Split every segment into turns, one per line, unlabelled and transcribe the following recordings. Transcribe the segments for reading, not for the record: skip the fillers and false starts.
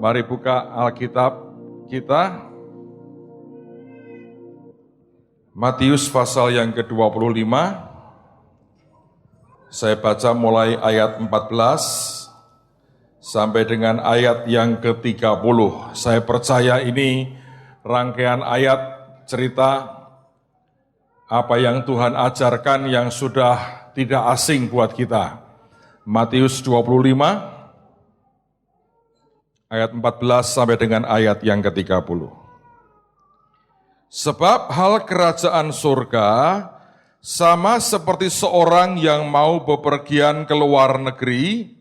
Mari buka Alkitab kita. Matius pasal yang ke-25. Saya baca mulai ayat 14 sampai dengan ayat yang ke-30. Saya percaya ini rangkaian ayat cerita apa yang Tuhan ajarkan yang sudah tidak asing buat kita. Matius 25 ayat 14 sampai dengan ayat yang ke-30. Sebab hal kerajaan surga sama seperti seorang yang mau bepergian ke luar negeri,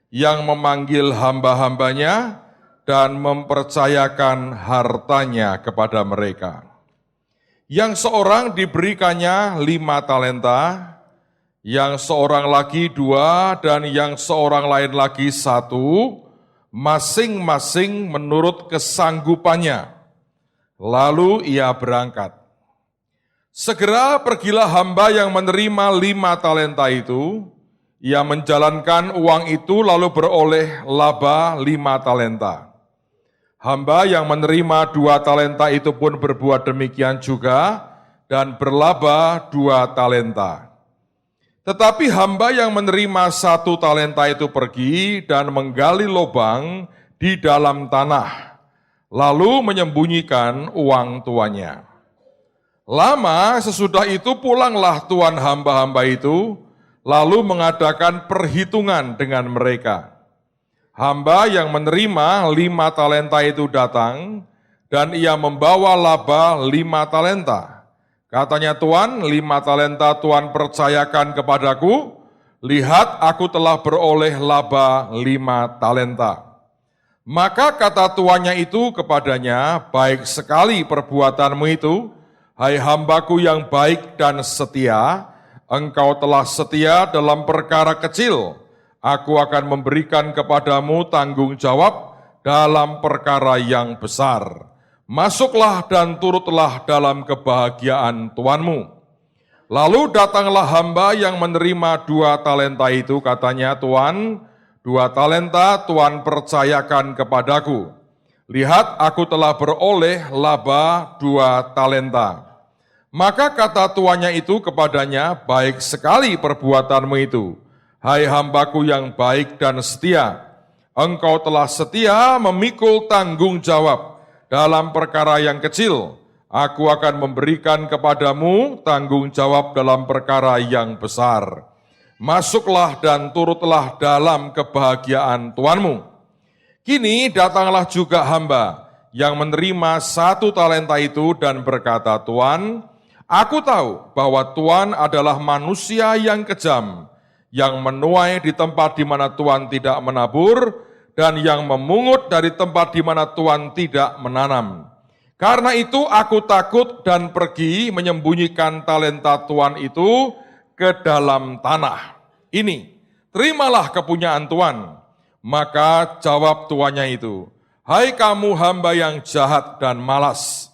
yang memanggil hamba-hambanya dan mempercayakan hartanya kepada mereka. Yang seorang diberikannya 5 talenta, yang seorang lagi 2, dan yang seorang lain lagi 1, masing-masing menurut kesanggupannya. Lalu ia berangkat. Segera pergilah hamba yang menerima 5 talenta itu. Ia menjalankan uang itu lalu beroleh laba 5 talenta. Hamba yang menerima 2 talenta itu pun berbuat demikian juga dan berlaba 2 talenta. Tetapi hamba yang menerima 1 talenta itu pergi dan menggali lubang di dalam tanah, lalu menyembunyikan uang tuannya. Lama sesudah itu pulanglah tuan hamba-hamba itu, lalu mengadakan perhitungan dengan mereka. Hamba yang menerima 5 talenta itu datang, dan ia membawa laba 5 talenta. Katanya, Tuan, 5 talenta Tuan percayakan kepadaku, lihat aku telah beroleh laba 5 talenta. Maka kata tuannya itu kepadanya, baik sekali perbuatanmu itu, hai hambaku yang baik dan setia, engkau telah setia dalam perkara kecil, aku akan memberikan kepadamu tanggung jawab dalam perkara yang besar. Masuklah dan turutlah dalam kebahagiaan tuanmu. Lalu datanglah hamba yang menerima 2 talenta itu, katanya, Tuan, 2 talenta Tuan percayakan kepadaku. Lihat, aku telah beroleh laba 2 talenta. Maka kata tuannya itu kepadanya, baik sekali perbuatanmu itu, hai hambaku yang baik dan setia. Engkau telah setia memikul tanggung jawab dalam perkara yang kecil. Aku akan memberikan kepadamu tanggung jawab dalam perkara yang besar. Masuklah dan turutlah dalam kebahagiaan tuanmu. Kini datanglah juga hamba yang menerima 1 talenta itu dan berkata, Tuan, aku tahu bahwa Tuan adalah manusia yang kejam, yang menuai di tempat di mana Tuan tidak menabur, dan yang memungut dari tempat di mana Tuan tidak menanam. Karena itu aku takut dan pergi menyembunyikan talenta Tuan itu ke dalam tanah. Ini, terimalah kepunyaan Tuan. Maka jawab tuannya itu, hai kamu hamba yang jahat dan malas.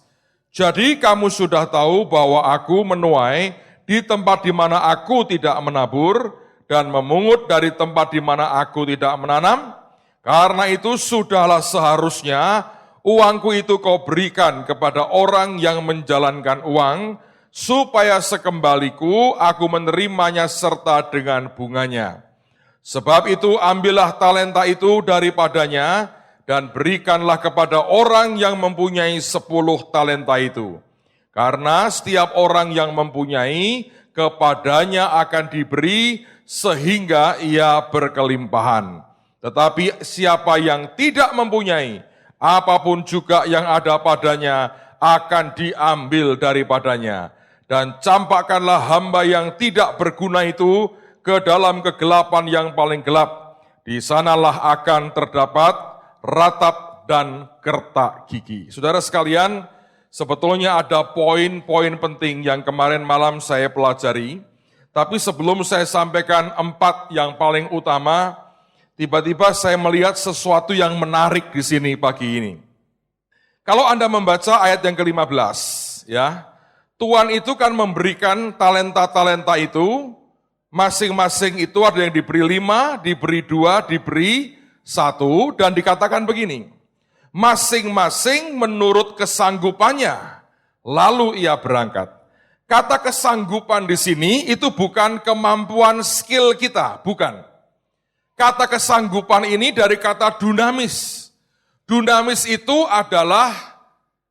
Jadi kamu sudah tahu bahwa aku menuai di tempat di mana aku tidak menabur dan memungut dari tempat di mana aku tidak menanam. Karena itu sudahlah seharusnya uangku itu kau berikan kepada orang yang menjalankan uang, supaya sekembaliku aku menerimanya serta dengan bunganya. Sebab itu ambillah talenta itu daripadanya, dan berikanlah kepada orang yang mempunyai 10 talenta itu. Karena setiap orang yang mempunyai, kepadanya akan diberi sehingga ia berkelimpahan. Tetapi siapa yang tidak mempunyai, apapun juga yang ada padanya akan diambil daripadanya. Dan campakkanlah hamba yang tidak berguna itu ke dalam kegelapan yang paling gelap. Di sanalah akan terdapat ratap dan gertak gigi. Saudara sekalian, sebetulnya ada poin-poin penting yang kemarin malam saya pelajari. Tapi sebelum saya sampaikan 4 yang paling utama, tiba-tiba saya melihat sesuatu yang menarik di sini pagi ini. Kalau Anda membaca ayat yang ke-15, ya, Tuhan itu kan memberikan talenta-talenta itu, masing-masing itu ada yang diberi 5, diberi 2, diberi 1, dan dikatakan begini, Masing-masing menurut kesanggupannya, lalu ia berangkat. Kata kesanggupan di sini itu bukan kemampuan skill kita, bukan. Kata kesanggupan ini dari kata dunamis. Dunamis itu adalah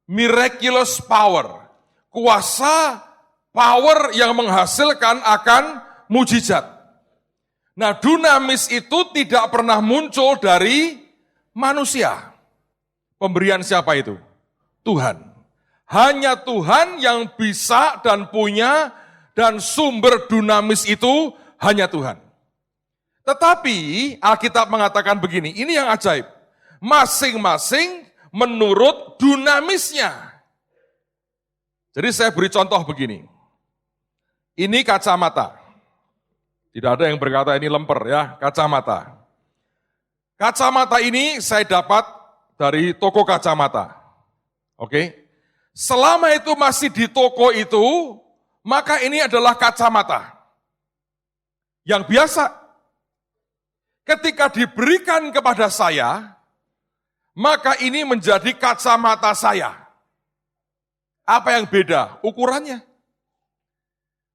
miraculous power. Kuasa, power yang menghasilkan akan mujizat. Nah, dunamis itu tidak pernah muncul dari manusia. Pemberian siapa itu? Tuhan. Hanya Tuhan yang bisa dan punya dan sumber dunamis itu hanya Tuhan. Tetapi Alkitab mengatakan begini, ini yang ajaib. Masing-masing menurut dunamisnya. Jadi saya beri contoh begini. Ini kacamata. Tidak ada yang berkata ini lemper ya, kacamata. Kacamata ini saya dapat dari toko kacamata. Oke. Selama itu masih di toko itu, maka ini adalah kacamata. Yang biasa. Ketika diberikan kepada saya, maka ini menjadi kacamata saya. Apa yang beda? Ukurannya.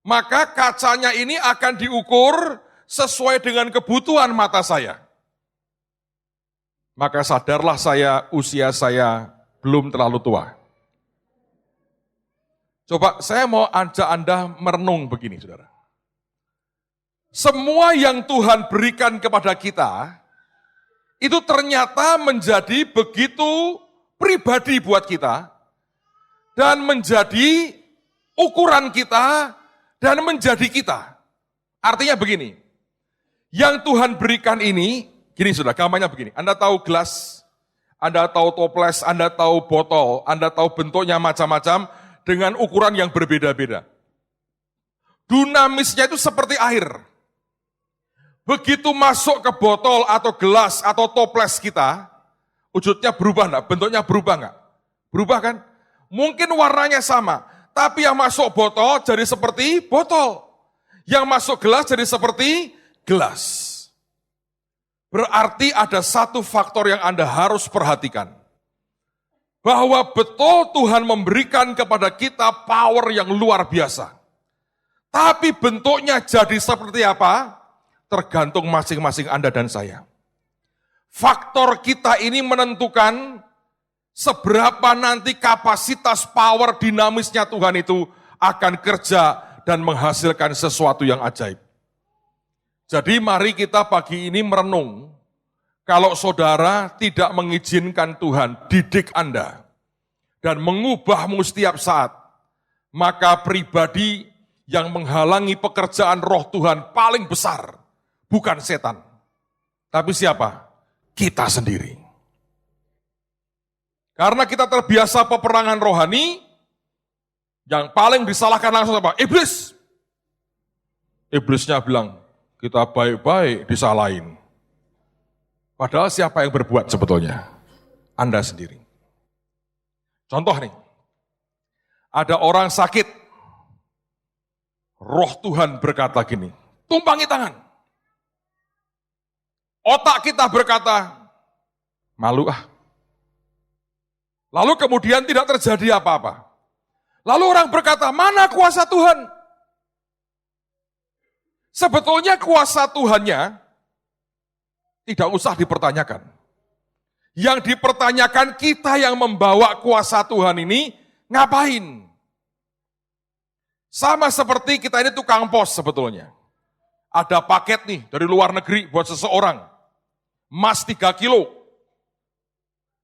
Maka kacanya ini akan diukur sesuai dengan kebutuhan mata saya. Maka sadarlah saya, usia saya belum terlalu tua. Coba saya mau ajak Anda merenung begini, saudara. Semua yang Tuhan berikan kepada kita, itu ternyata menjadi begitu pribadi buat kita, dan menjadi ukuran kita, dan menjadi kita. Artinya begini, yang Tuhan berikan ini, gini sudah, gambarnya begini, Anda tahu gelas, Anda tahu toples, Anda tahu botol, Anda tahu bentuknya macam-macam, dengan ukuran yang berbeda-beda. Dunamisnya itu seperti air. Begitu masuk ke botol atau gelas atau toples kita, wujudnya berubah enggak? Bentuknya berubah enggak? Berubah kan? Mungkin warnanya sama, tapi yang masuk botol jadi seperti botol. Yang masuk gelas jadi seperti gelas. Berarti ada satu faktor yang Anda harus perhatikan. Bahwa betul Tuhan memberikan kepada kita power yang luar biasa. Tapi bentuknya jadi seperti apa? Tergantung masing-masing Anda dan saya. Faktor kita ini menentukan seberapa nanti kapasitas power dinamisnya Tuhan itu akan kerja dan menghasilkan sesuatu yang ajaib. Jadi mari kita pagi ini merenung, kalau saudara tidak mengizinkan Tuhan didik Anda dan mengubahmu setiap saat, maka pribadi yang menghalangi pekerjaan roh Tuhan paling besar, bukan setan. Tapi siapa? Kita sendiri. Karena kita terbiasa peperangan rohani, yang paling disalahkan langsung apa? Iblis. Iblisnya bilang, kita baik-baik disalahin. Padahal siapa yang berbuat sebetulnya? Anda sendiri. Contoh nih, ada orang sakit, roh Tuhan berkata gini, tumpangi tangan. Otak kita berkata, malu ah. Lalu kemudian tidak terjadi apa-apa. Lalu orang berkata, mana kuasa Tuhan? Sebetulnya kuasa Tuhannya tidak usah dipertanyakan. Yang dipertanyakan kita yang membawa kuasa Tuhan ini ngapain? Sama seperti kita ini tukang pos sebetulnya. Ada paket nih dari luar negeri buat seseorang. Emas 3 kilo.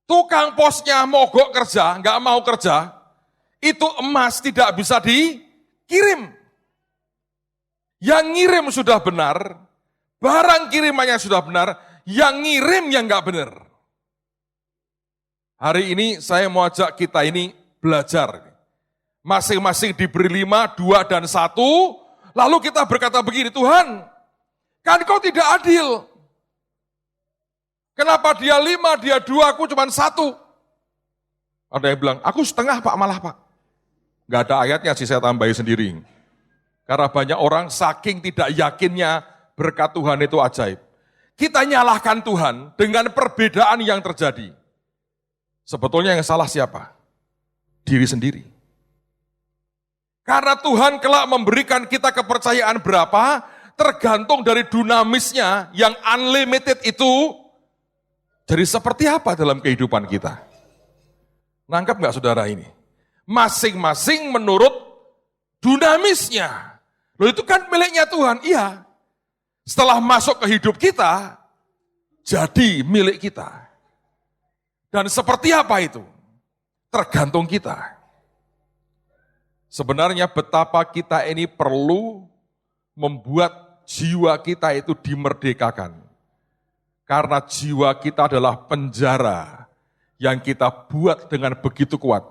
Tukang posnya mogok kerja, nggak mau kerja, itu emas tidak bisa dikirim. Yang ngirim sudah benar, barang kirimannya sudah benar, yang ngirim yang nggak benar. Hari ini saya mau ajak kita ini belajar. Masing-masing diberi 5, 2, dan 1, lalu kita berkata begini, Tuhan, kan kau tidak adil. Kenapa dia 5, dia 2, aku cuma 1? Ada yang bilang, aku setengah Pak, malah Pak. Nggak ada ayatnya sih, saya tambahin sendiri. Karena banyak orang saking tidak yakinnya berkat Tuhan itu ajaib. Kita nyalahkan Tuhan dengan perbedaan yang terjadi. Sebetulnya yang salah siapa? Diri sendiri. Karena Tuhan kelak memberikan kita kepercayaan berapa, tergantung dari dinamisnya yang unlimited itu, jadi seperti apa dalam kehidupan kita. Nangkap nggak saudara ini? Masing-masing menurut dinamisnya. Loh itu kan miliknya Tuhan, iya. Setelah masuk ke hidup kita, jadi milik kita. Dan seperti apa itu? Tergantung kita. Sebenarnya betapa kita ini perlu membuat jiwa kita itu dimerdekakan. Karena jiwa kita adalah penjara yang kita buat dengan begitu kuat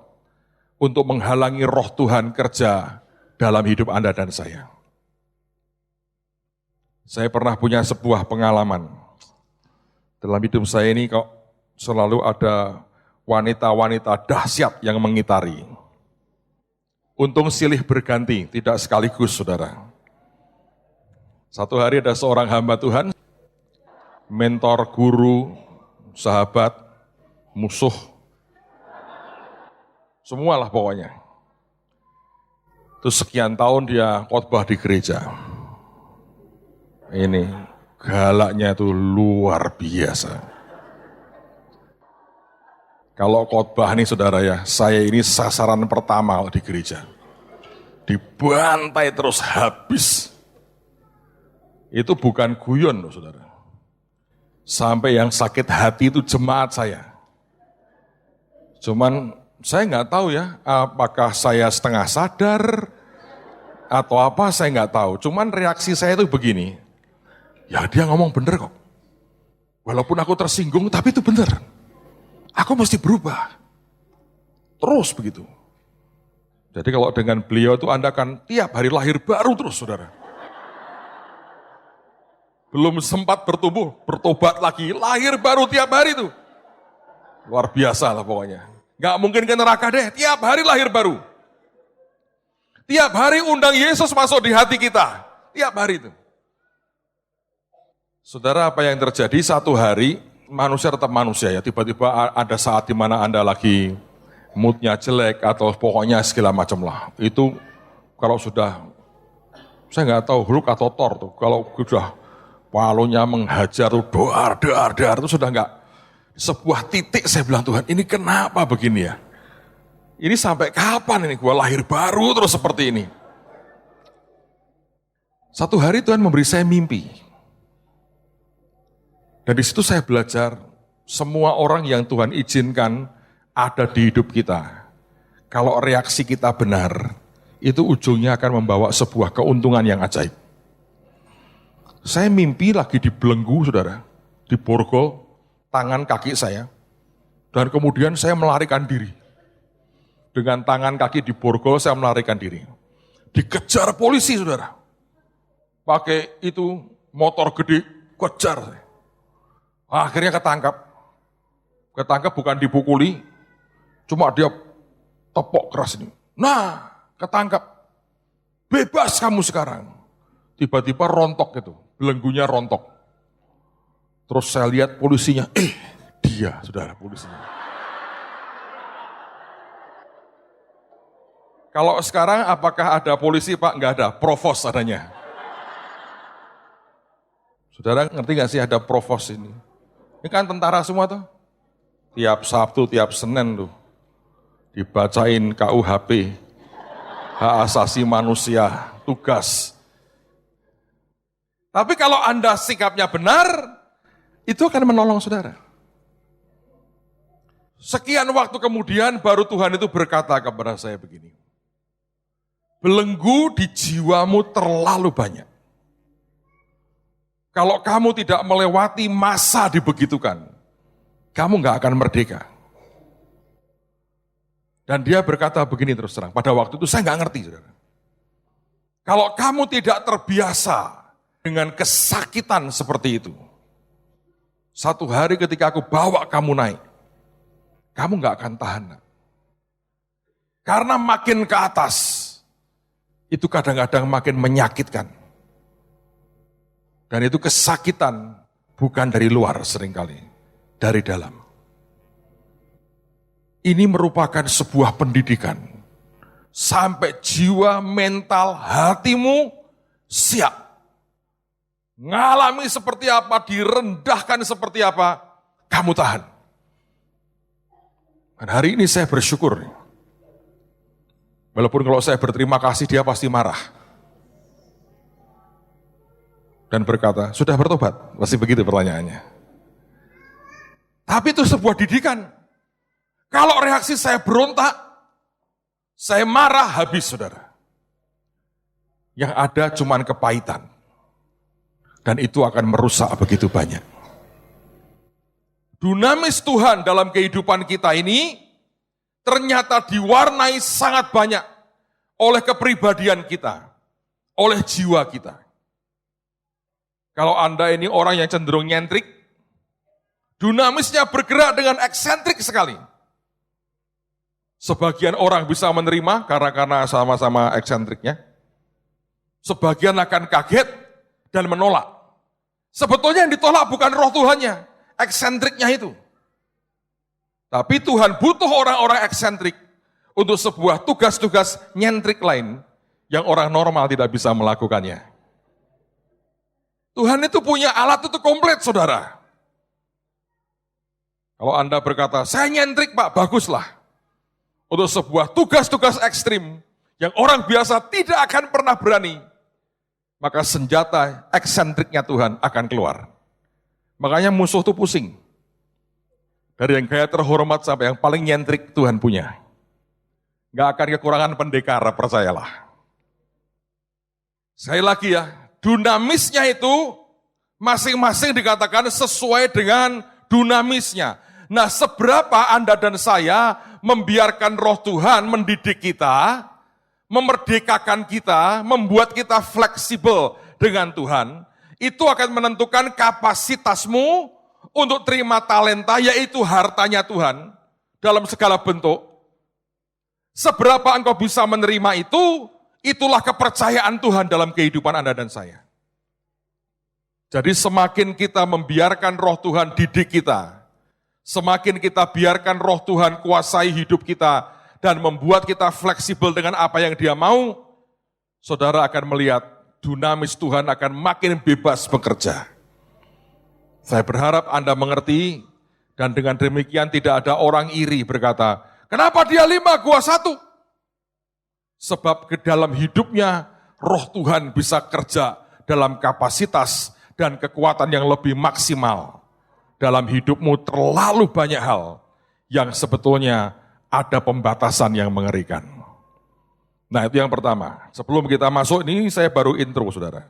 untuk menghalangi roh Tuhan kerja dalam hidup Anda dan saya. Saya pernah punya sebuah pengalaman. Dalam hidup saya ini kok selalu ada wanita-wanita dahsyat yang mengitari. Untung silih berganti, tidak sekaligus saudara. Satu hari ada seorang hamba Tuhan, mentor, guru, sahabat, musuh, semualah pokoknya. Terus sekian tahun dia khotbah di gereja. Ini galaknya itu luar biasa. Kalau khotbah nih saudara ya, saya ini sasaran pertama di gereja. Dibantai terus habis. Itu bukan guyon loh saudara. Sampai yang sakit hati itu jemaat saya. Cuman saya nggak tahu ya, apakah saya setengah sadar atau apa saya nggak tahu. Cuman reaksi saya itu begini, ya dia ngomong bener kok. Walaupun aku tersinggung, tapi itu bener. Aku mesti berubah. Terus begitu. Jadi kalau dengan beliau itu Anda akan tiap hari lahir baru terus saudara. Belum sempat bertumbuh, bertobat lagi, lahir baru tiap hari itu. Luar biasa lah pokoknya. Gak mungkin ke neraka deh, tiap hari lahir baru. Tiap hari undang Yesus masuk di hati kita. Tiap hari itu. Saudara, apa yang terjadi satu hari, manusia tetap manusia ya, tiba-tiba ada saat di mana Anda lagi moodnya jelek atau pokoknya segala macam lah. Itu kalau sudah, saya nggak tahu Hulk atau Thor tuh, kalau sudah palunya menghajar tuh doar itu sudah nggak, sebuah titik saya bilang Tuhan ini kenapa begini ya? Ini sampai kapan ini gua lahir baru terus seperti ini? Satu hari Tuhan memberi saya mimpi. Dan di situ saya belajar, semua orang yang Tuhan izinkan ada di hidup kita. Kalau reaksi kita benar, itu ujungnya akan membawa sebuah keuntungan yang ajaib. Saya mimpi lagi dibelenggu, saudara, di borgol tangan kaki saya. Dan kemudian saya melarikan diri. Dengan tangan kaki di borgol saya melarikan diri. Dikejar polisi, saudara. Pakai itu motor gede, kejar. Akhirnya ketangkap. Ketangkap bukan dipukuli, cuma dia tepok keras ini. Nah, ketangkap. Bebas kamu sekarang. Tiba-tiba rontok gitu, belenggunya rontok. Terus saya lihat polisinya, dia saudara polisinya. Kalau sekarang apakah ada polisi Pak? Enggak ada, provos adanya. Saudara ngerti gak sih ada provos ini? Ini kan tentara semua tuh. Tiap Sabtu, tiap Senin tuh. Dibacain KUHP. Hak asasi manusia, tugas. Tapi kalau Anda sikapnya benar, itu akan menolong saudara. Sekian waktu kemudian baru Tuhan itu berkata kepada saya begini. Belenggu di jiwamu terlalu banyak. Kalau kamu tidak melewati masa dibegitukan, kamu nggak akan merdeka. Dan dia berkata begini terus terang, pada waktu itu saya nggak ngerti, saudara. Kalau kamu tidak terbiasa dengan kesakitan seperti itu, satu hari ketika aku bawa kamu naik, kamu nggak akan tahan. Karena makin ke atas, itu kadang-kadang makin menyakitkan. Dan itu kesakitan bukan dari luar seringkali, dari dalam. Ini merupakan sebuah pendidikan. Sampai jiwa, mental, hatimu siap. Ngalami seperti apa, direndahkan seperti apa, kamu tahan. Dan hari ini saya bersyukur. Walaupun kalau saya berterima kasih, dia pasti marah. Dan berkata, sudah bertobat? Pasti begitu pertanyaannya. Tapi itu sebuah didikan. Kalau reaksi saya berontak, saya marah, habis saudara. Yang ada cuman kepahitan. Dan itu akan merusak begitu banyak. Dinamis Tuhan dalam kehidupan kita ini ternyata diwarnai sangat banyak oleh kepribadian kita, oleh jiwa kita. Kalau Anda ini orang yang cenderung nyentrik, dinamisnya bergerak dengan eksentrik sekali. Sebagian orang bisa menerima karena sama-sama eksentriknya. Sebagian akan kaget dan menolak. Sebetulnya yang ditolak bukan roh Tuhannya, eksentriknya itu. Tapi Tuhan butuh orang-orang eksentrik untuk sebuah tugas-tugas nyentrik lain yang orang normal tidak bisa melakukannya. Tuhan itu punya alat itu komplit, saudara. Kalau Anda berkata, saya nyentrik Pak, baguslah. Untuk sebuah tugas-tugas ekstrim yang orang biasa tidak akan pernah berani, maka senjata eksentriknya Tuhan akan keluar. Makanya musuh itu pusing. Dari yang gaya terhormat sampai yang paling nyentrik Tuhan punya. Gak akan kekurangan pendekar, percayalah. Sekali lagi ya, dinamisnya itu masing-masing dikatakan sesuai dengan dinamisnya. Nah, seberapa Anda dan saya membiarkan roh Tuhan mendidik kita, memerdekakan kita, membuat kita fleksibel dengan Tuhan, itu akan menentukan kapasitasmu untuk terima talenta, yaitu hartanya Tuhan, dalam segala bentuk. Seberapa engkau bisa menerima itu, itulah kepercayaan Tuhan dalam kehidupan Anda dan saya. Jadi semakin kita membiarkan roh Tuhan didik kita, semakin kita biarkan roh Tuhan kuasai hidup kita dan membuat kita fleksibel dengan apa yang Dia mau, saudara akan melihat dinamis Tuhan akan makin bebas bekerja. Saya berharap Anda mengerti dan dengan demikian tidak ada orang iri berkata, kenapa dia 5, gua 1? Sebab ke dalam hidupnya roh Tuhan bisa kerja dalam kapasitas dan kekuatan yang lebih maksimal. Dalam hidupmu terlalu banyak hal yang sebetulnya ada pembatasan yang mengerikan. Nah, itu yang pertama. Sebelum kita masuk ini saya baru intro, saudara.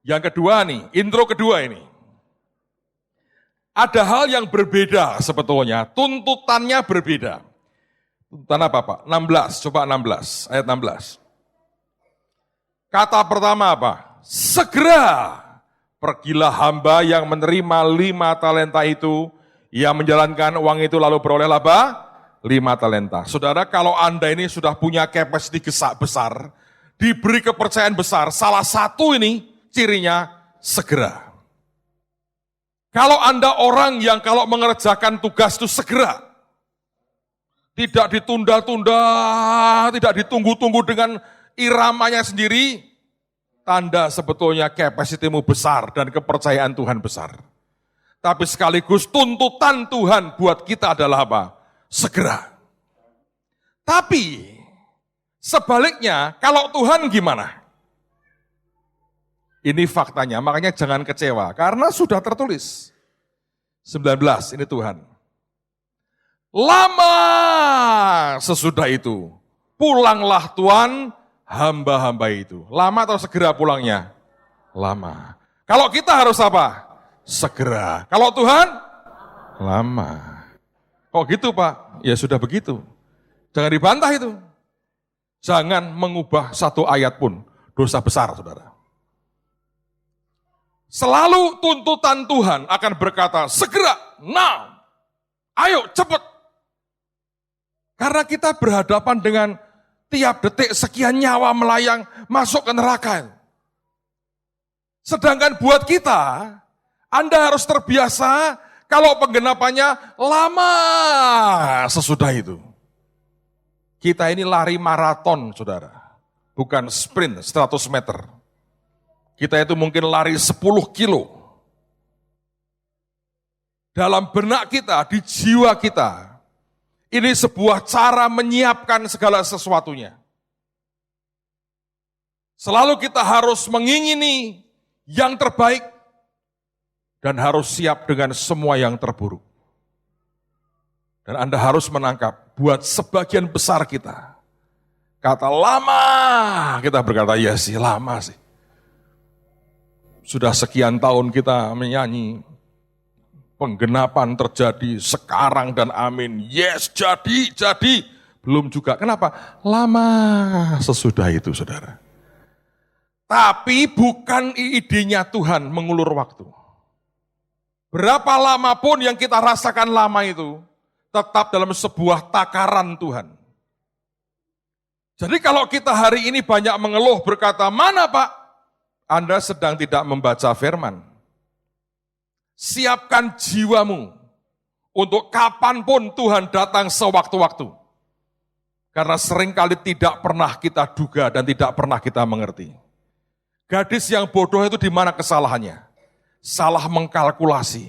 Yang kedua nih, intro kedua ini. Ada hal yang berbeda sebetulnya, tuntutannya berbeda. Tuntutan apa Pak? 16, coba 16, ayat 16. Kata pertama apa? Segera pergilah hamba yang menerima 5 talenta itu, ia menjalankan uang itu lalu beroleh laba 5 talenta. Saudara, kalau Anda ini sudah punya capacity besar, diberi kepercayaan besar, salah satu ini cirinya segera. Kalau Anda orang yang kalau mengerjakan tugas itu segera, tidak ditunda-tunda, tidak ditunggu-tunggu dengan iramanya sendiri, tanda sebetulnya kapasitimu besar dan kepercayaan Tuhan besar. Tapi sekaligus tuntutan Tuhan buat kita adalah apa? Segera. Tapi sebaliknya, kalau Tuhan gimana? Ini faktanya, makanya jangan kecewa, karena sudah tertulis. 19, ini Tuhan. Lama sesudah itu, pulanglah Tuhan hamba-hamba itu. Lama atau segera pulangnya? Lama. Kalau kita harus apa? Segera. Kalau Tuhan? Lama. Kok gitu Pak? Ya sudah begitu. Jangan dibantah itu. Jangan mengubah satu ayat pun. Dosa besar, saudara. Selalu tuntutan Tuhan akan berkata, segera, now, ayo cepat. Karena kita berhadapan dengan tiap detik sekian nyawa melayang masuk ke neraka. Sedangkan buat kita, Anda harus terbiasa Kalau penggenapannya lama sesudah itu. Kita ini lari maraton, saudara. Bukan sprint 100 meter. Kita itu mungkin lari 10 kilo. Dalam benak kita, di jiwa kita, ini sebuah cara menyiapkan segala sesuatunya. Selalu kita harus mengingini yang terbaik dan harus siap dengan semua yang terburuk. Dan Anda harus menangkap, buat sebagian besar kita, kata lama, kita berkata, ya sih lama sih. Sudah sekian tahun kita menyanyi, penggenapan terjadi sekarang dan amin. Yes, jadi. Belum juga, kenapa? Lama sesudah itu, saudara. Tapi bukan idenya Tuhan mengulur waktu. Berapa lama pun yang kita rasakan lama itu, tetap dalam sebuah takaran Tuhan. Jadi kalau kita hari ini banyak mengeluh berkata, mana Pak? Anda sedang tidak membaca firman. Siapkan jiwamu untuk kapanpun Tuhan datang sewaktu-waktu. Karena seringkali tidak pernah kita duga dan tidak pernah kita mengerti. Gadis yang bodoh itu di mana kesalahannya? Salah mengkalkulasi.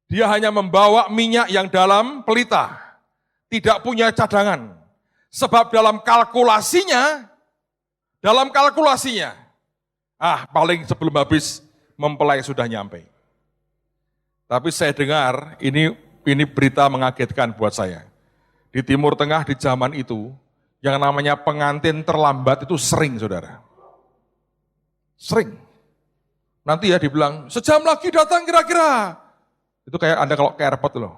Dia hanya membawa minyak yang dalam pelita, tidak punya cadangan. Sebab dalam kalkulasinya, paling sebelum habis mempelai sudah nyampe. Tapi saya dengar, ini berita mengagetkan buat saya. Di Timur Tengah di zaman itu, yang namanya pengantin terlambat itu sering, saudara. Sering. Nanti ya dibilang, sejam lagi datang kira-kira. Itu kayak Anda kalau ke airport loh.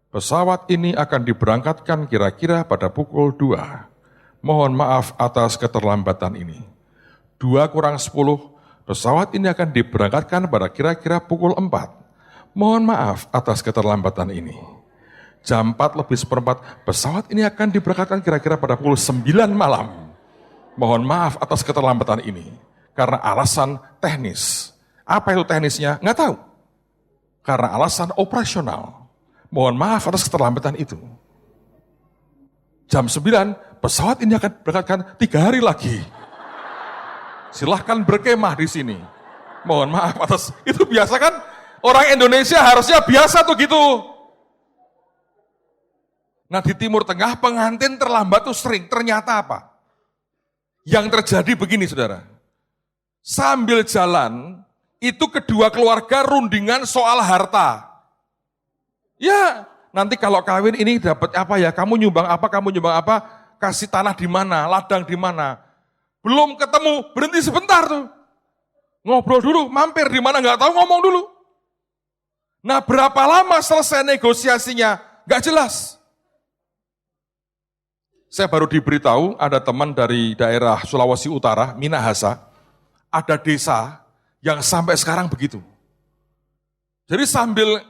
Pesawat ini akan diberangkatkan kira-kira pada pukul 2. Mohon maaf atas keterlambatan ini. 2 kurang 10, pesawat ini akan diberangkatkan pada kira-kira pukul 4. Mohon maaf atas keterlambatan ini. Jam 4 lebih seperempat, pesawat ini akan diberangkatkan kira-kira pada pukul 9 malam. Mohon maaf atas keterlambatan ini. Karena alasan teknis. Apa itu teknisnya? Nggak tahu. Karena alasan operasional. Mohon maaf atas keterlambatan itu. Jam 9, pesawat ini akan berangkatkan 3 hari lagi. Silahkan berkemah di sini. Mohon maaf atas, itu biasa kan? Orang Indonesia harusnya biasa tuh gitu. Nah di Timur Tengah pengantin terlambat tuh sering. Ternyata apa? Yang terjadi begini saudara. Sambil jalan, itu kedua keluarga rundingan soal harta. Ya, nanti kalau kawin ini dapat apa ya? Kamu nyumbang apa? Kasih tanah di mana? Ladang di mana? Belum ketemu, berhenti sebentar tuh. Ngobrol dulu, mampir di mana nggak tahu, ngomong dulu. Nah, berapa lama selesai negosiasinya? Nggak jelas. Saya baru diberitahu ada teman dari daerah Sulawesi Utara, Minahasa, ada desa yang sampai sekarang begitu. Jadi sambil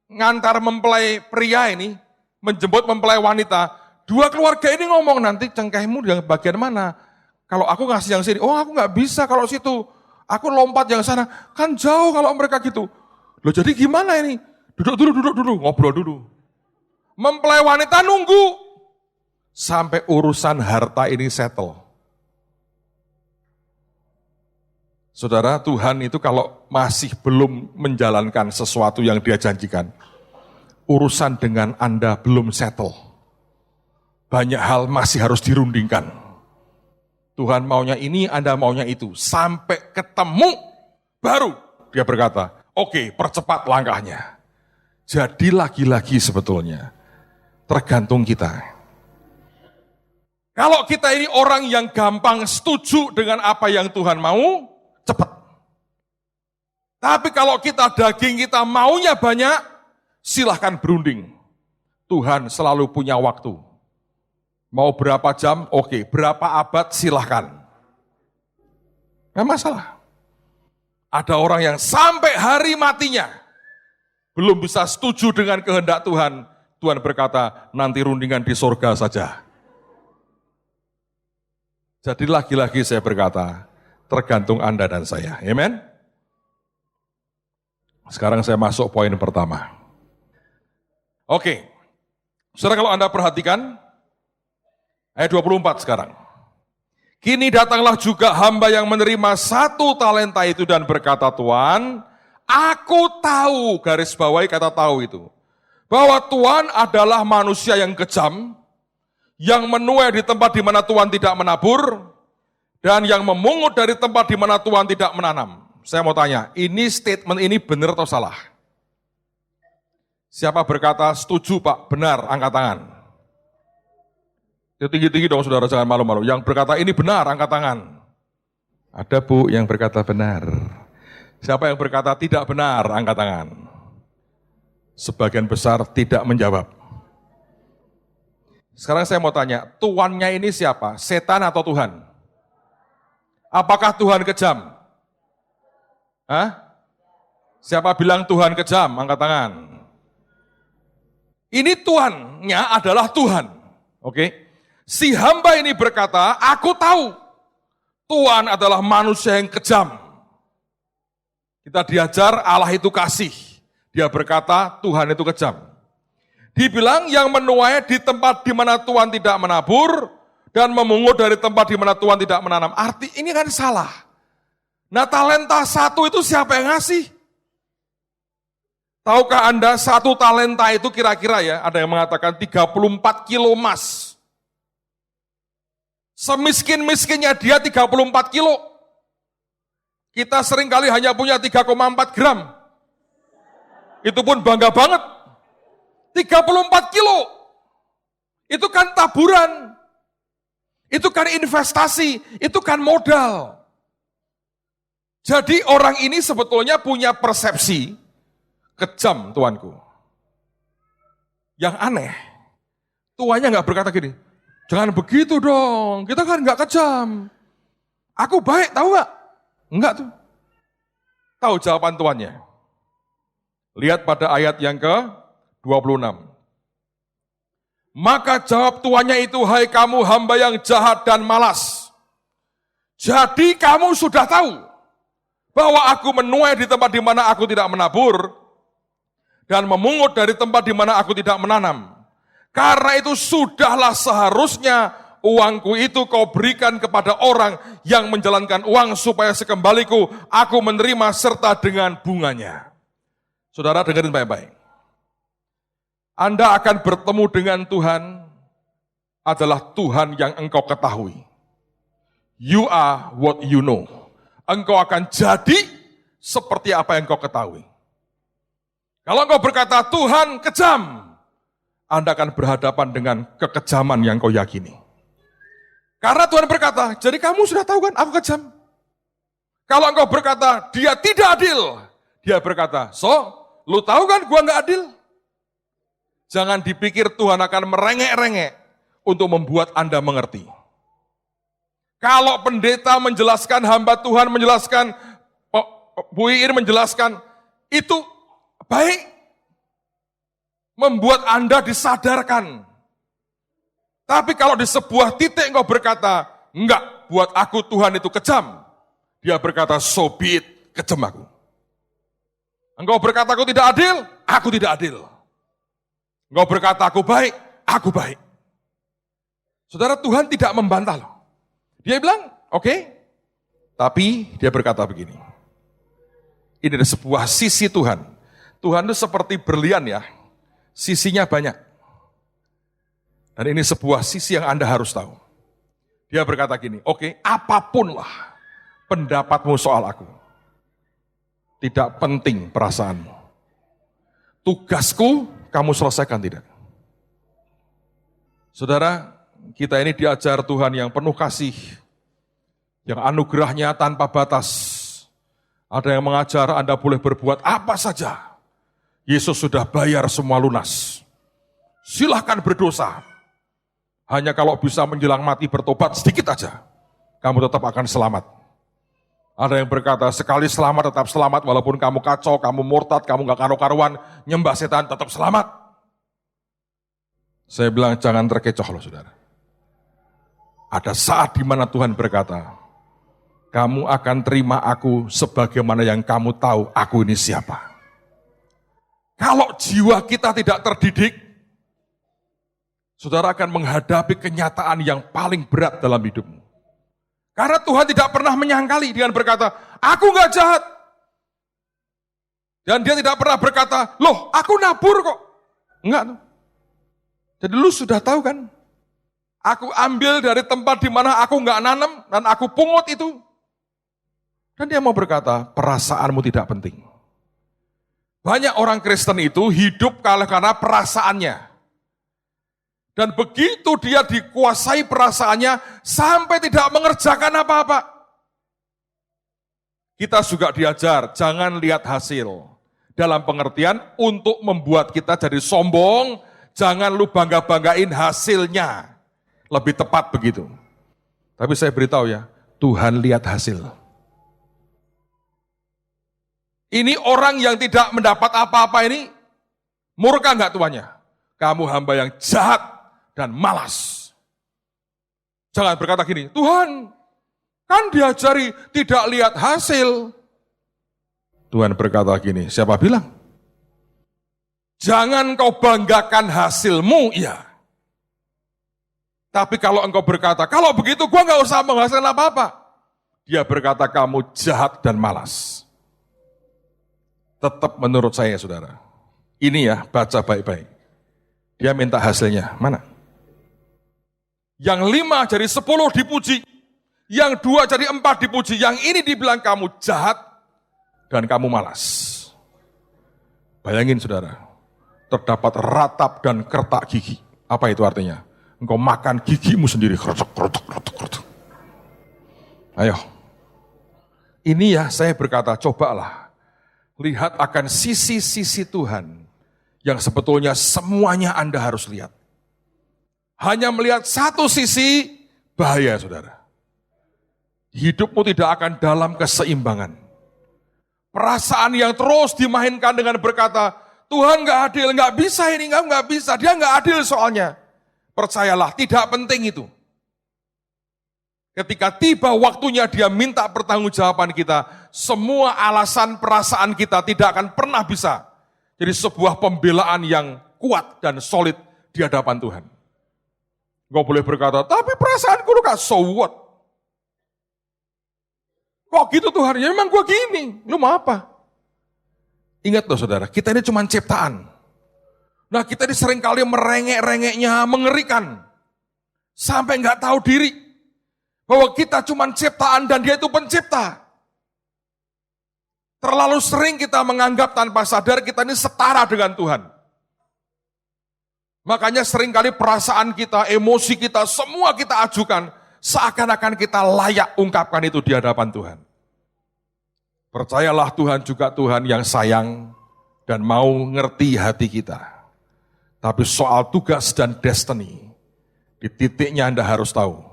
ngantar mempelai pria ini, menjemput mempelai wanita, dua keluarga ini ngomong, nanti cengkehmu yang bagian mana? Kalau aku ngasih yang sini, oh aku nggak bisa kalau situ, aku lompat yang sana, kan jauh kalau mereka gitu. Loh jadi gimana ini? Duduk dulu, ngobrol dulu. Mempelai wanita nunggu, sampai urusan harta ini settle. Saudara, Tuhan itu kalau masih belum menjalankan sesuatu yang Dia janjikan, urusan dengan Anda belum settle. Banyak hal masih harus dirundingkan. Tuhan maunya ini, Anda maunya itu. Sampai ketemu, baru Dia berkata, oke, percepat langkahnya. Jadi lagi-lagi sebetulnya, tergantung kita. Kalau kita ini orang yang gampang setuju dengan apa yang Tuhan mau, cepat. Tapi kalau kita daging kita maunya banyak, silahkan berunding. Tuhan selalu punya waktu. Mau berapa jam, oke. Berapa abad, silahkan. Nggak masalah. Ada orang yang sampai hari matinya, belum bisa setuju dengan kehendak Tuhan. Tuhan berkata, nanti rundingan di surga saja. Jadi lagi-lagi saya berkata, tergantung Anda dan saya. Amen. Sekarang saya masuk poin pertama. Oke, saudara, kalau Anda perhatikan, ayat 24 sekarang. Kini datanglah juga hamba yang menerima 1 talenta itu dan berkata, Tuan, aku tahu, garis bawahi kata tahu itu, bahwa Tuhan adalah manusia yang kejam, yang menuai di tempat di mana Tuhan tidak menabur, dan yang memungut dari tempat di mana Tuhan tidak menanam. Saya mau tanya, ini statement ini benar atau salah? Siapa berkata, setuju Pak, benar, angkat tangan. Tinggi-tinggi dong saudara, jangan malu-malu. Yang berkata ini benar, angkat tangan. Ada Bu yang berkata benar. Siapa yang berkata tidak benar, angkat tangan. Sebagian besar tidak menjawab. Sekarang saya mau tanya, tuannya ini siapa? Setan atau Tuhan? Apakah Tuhan kejam? Hah? Siapa bilang Tuhan kejam? Angkat tangan. Ini tuannya adalah Tuhan. Oke? Si hamba ini berkata, aku tahu Tuhan adalah manusia yang kejam. Kita diajar Allah itu kasih. Dia berkata Tuhan itu kejam. Dibilang yang menuai di tempat di mana Tuhan tidak menabur dan memungut dari tempat di mana Tuhan tidak menanam. Arti ini kan salah. Nah, talenta 1 itu siapa yang ngasih? Tahukah Anda 1 talenta itu kira-kira ya, ada yang mengatakan 34 kilo emas. Semiskin-miskinnya dia 34 kilo. Kita seringkali hanya punya 3,4 gram. Itu pun bangga banget. 34 kilo. Itu kan taburan. Itu kan investasi. Itu kan modal. Jadi orang ini sebetulnya punya persepsi kejam, tuanku. Yang aneh, tuannya nggak berkata gini, jangan begitu dong, kita kan nggak kejam. Aku baik, tahu nggak? Enggak tuh. Tahu jawaban tuannya. Lihat pada ayat yang ke-26. Maka jawab tuannya itu, hai kamu hamba yang jahat dan malas. Jadi kamu sudah tahu bahwa aku menuai di tempat di mana aku tidak menabur dan memungut dari tempat di mana aku tidak menanam. Karena itu sudahlah seharusnya uangku itu kau berikan kepada orang yang menjalankan uang supaya sekembaliku aku menerima serta dengan bunganya. Saudara dengerin baik-baik. Anda akan bertemu dengan Tuhan adalah Tuhan yang engkau ketahui. You are what you know. Engkau akan jadi seperti apa yang engkau ketahui. Kalau engkau berkata Tuhan kejam, Anda akan berhadapan dengan kekejaman yang kau yakini. Karena Tuhan berkata, jadi kamu sudah tahu kan aku kejam. Kalau engkau berkata, dia tidak adil. Dia berkata, lu tahu kan gua nggak adil? Jangan dipikir Tuhan akan merengek-rengek untuk membuat Anda mengerti. Kalau pendeta menjelaskan, hamba Tuhan menjelaskan, Bu Iin menjelaskan, itu baik. Membuat Anda disadarkan. Tapi kalau di sebuah titik engkau berkata, enggak, buat aku Tuhan itu kejam. Dia berkata, so be it, kejam aku. Engkau berkata aku tidak adil, aku tidak adil. Engkau berkata aku baik, Saudara, Tuhan tidak membantah loh. Dia bilang, oke. Tapi dia berkata begini. Ini ada sebuah sisi Tuhan. Tuhan itu seperti berlian ya. Sisinya banyak. Dan ini sebuah sisi yang Anda harus tahu. Dia berkata gini, oke, apapun lah pendapatmu soal aku. Tidak penting perasaanmu. Tugasku kamu selesaikan tidak. Saudara, kita ini diajar Tuhan yang penuh kasih, yang anugerahnya tanpa batas. Ada yang mengajar Anda boleh berbuat apa saja. Yesus sudah bayar semua lunas. Silahkan berdosa. Hanya kalau bisa menjelang mati bertobat sedikit aja, kamu tetap akan selamat. Ada yang berkata, sekali selamat tetap selamat, walaupun kamu kacau, kamu murtad, kamu gak karu-karuan, nyembah setan, tetap selamat. Saya bilang jangan terkecoh loh saudara. Ada saat di mana Tuhan berkata, kamu akan terima aku sebagaimana yang kamu tahu aku ini siapa. Kalau jiwa kita tidak terdidik, saudara akan menghadapi kenyataan yang paling berat dalam hidupmu. Karena Tuhan tidak pernah menyangkali dengan berkata, aku enggak jahat. Dan dia tidak pernah berkata, loh aku nabur kok. Enggak. Jadi lu sudah tahu kan, aku ambil dari tempat di mana aku enggak nanam dan aku pungut itu. Dan dia mau berkata, perasaanmu tidak penting. Banyak orang Kristen itu hidup karena perasaannya. Dan begitu dia dikuasai perasaannya, sampai tidak mengerjakan apa-apa. Kita juga diajar, jangan lihat hasil. Dalam pengertian, untuk membuat kita jadi sombong, jangan lu bangga-banggain hasilnya. Lebih tepat begitu. Tapi saya beritahu ya, Tuhan lihat hasil. Ini orang yang tidak mendapat apa-apa ini, murka enggak tuannya? Kamu hamba yang jahat dan malas. Jangan berkata gini, Tuhan kan diajari tidak lihat hasil. Tuhan berkata gini, siapa bilang? Jangan kau banggakan hasilmu, iya. Tapi kalau engkau berkata, kalau begitu gua enggak usah menghasilkan apa-apa. Dia berkata, kamu jahat dan malas. Tetap menurut saya, saudara. Ini ya, baca baik-baik. Dia minta hasilnya, mana? Yang 5 jadi 10 dipuji. Yang 2 jadi 4 dipuji. Yang ini dibilang kamu jahat dan kamu malas. Bayangin saudara, terdapat ratap dan kertak gigi. Apa itu artinya? Engkau makan gigimu sendiri. Krotok. Ayo. Ini ya saya berkata, cobalah. Lihat akan sisi-sisi Tuhan yang sebetulnya semuanya Anda harus lihat. Hanya melihat satu sisi, bahaya saudara. Hidupmu tidak akan dalam keseimbangan. Perasaan yang terus dimainkan dengan berkata, Tuhan enggak adil, enggak bisa ini, enggak bisa. Dia enggak adil soalnya. Percayalah, tidak penting itu. Ketika tiba waktunya dia minta pertanggungjawaban kita, semua alasan perasaan kita tidak akan pernah bisa jadi sebuah pembelaan yang kuat dan solid di hadapan Tuhan. Engkau boleh berkata, tapi perasaanku luka, so what? Kok gitu Tuhan? Ya memang gue gini, lu mau apa? Ingat loh saudara, kita ini cuma ciptaan. Nah kita ini seringkali merengek-rengeknya, mengerikan. Sampai nggak tahu diri. Bahwa kita cuma ciptaan dan dia itu pencipta. Terlalu sering kita menganggap tanpa sadar kita ini setara dengan Tuhan. Makanya seringkali perasaan kita, emosi kita, semua kita ajukan. Seakan-akan kita layak ungkapkan itu di hadapan Tuhan. Percayalah Tuhan juga Tuhan yang sayang dan mau ngerti hati kita. Tapi soal tugas dan destiny, di titiknya Anda harus tahu.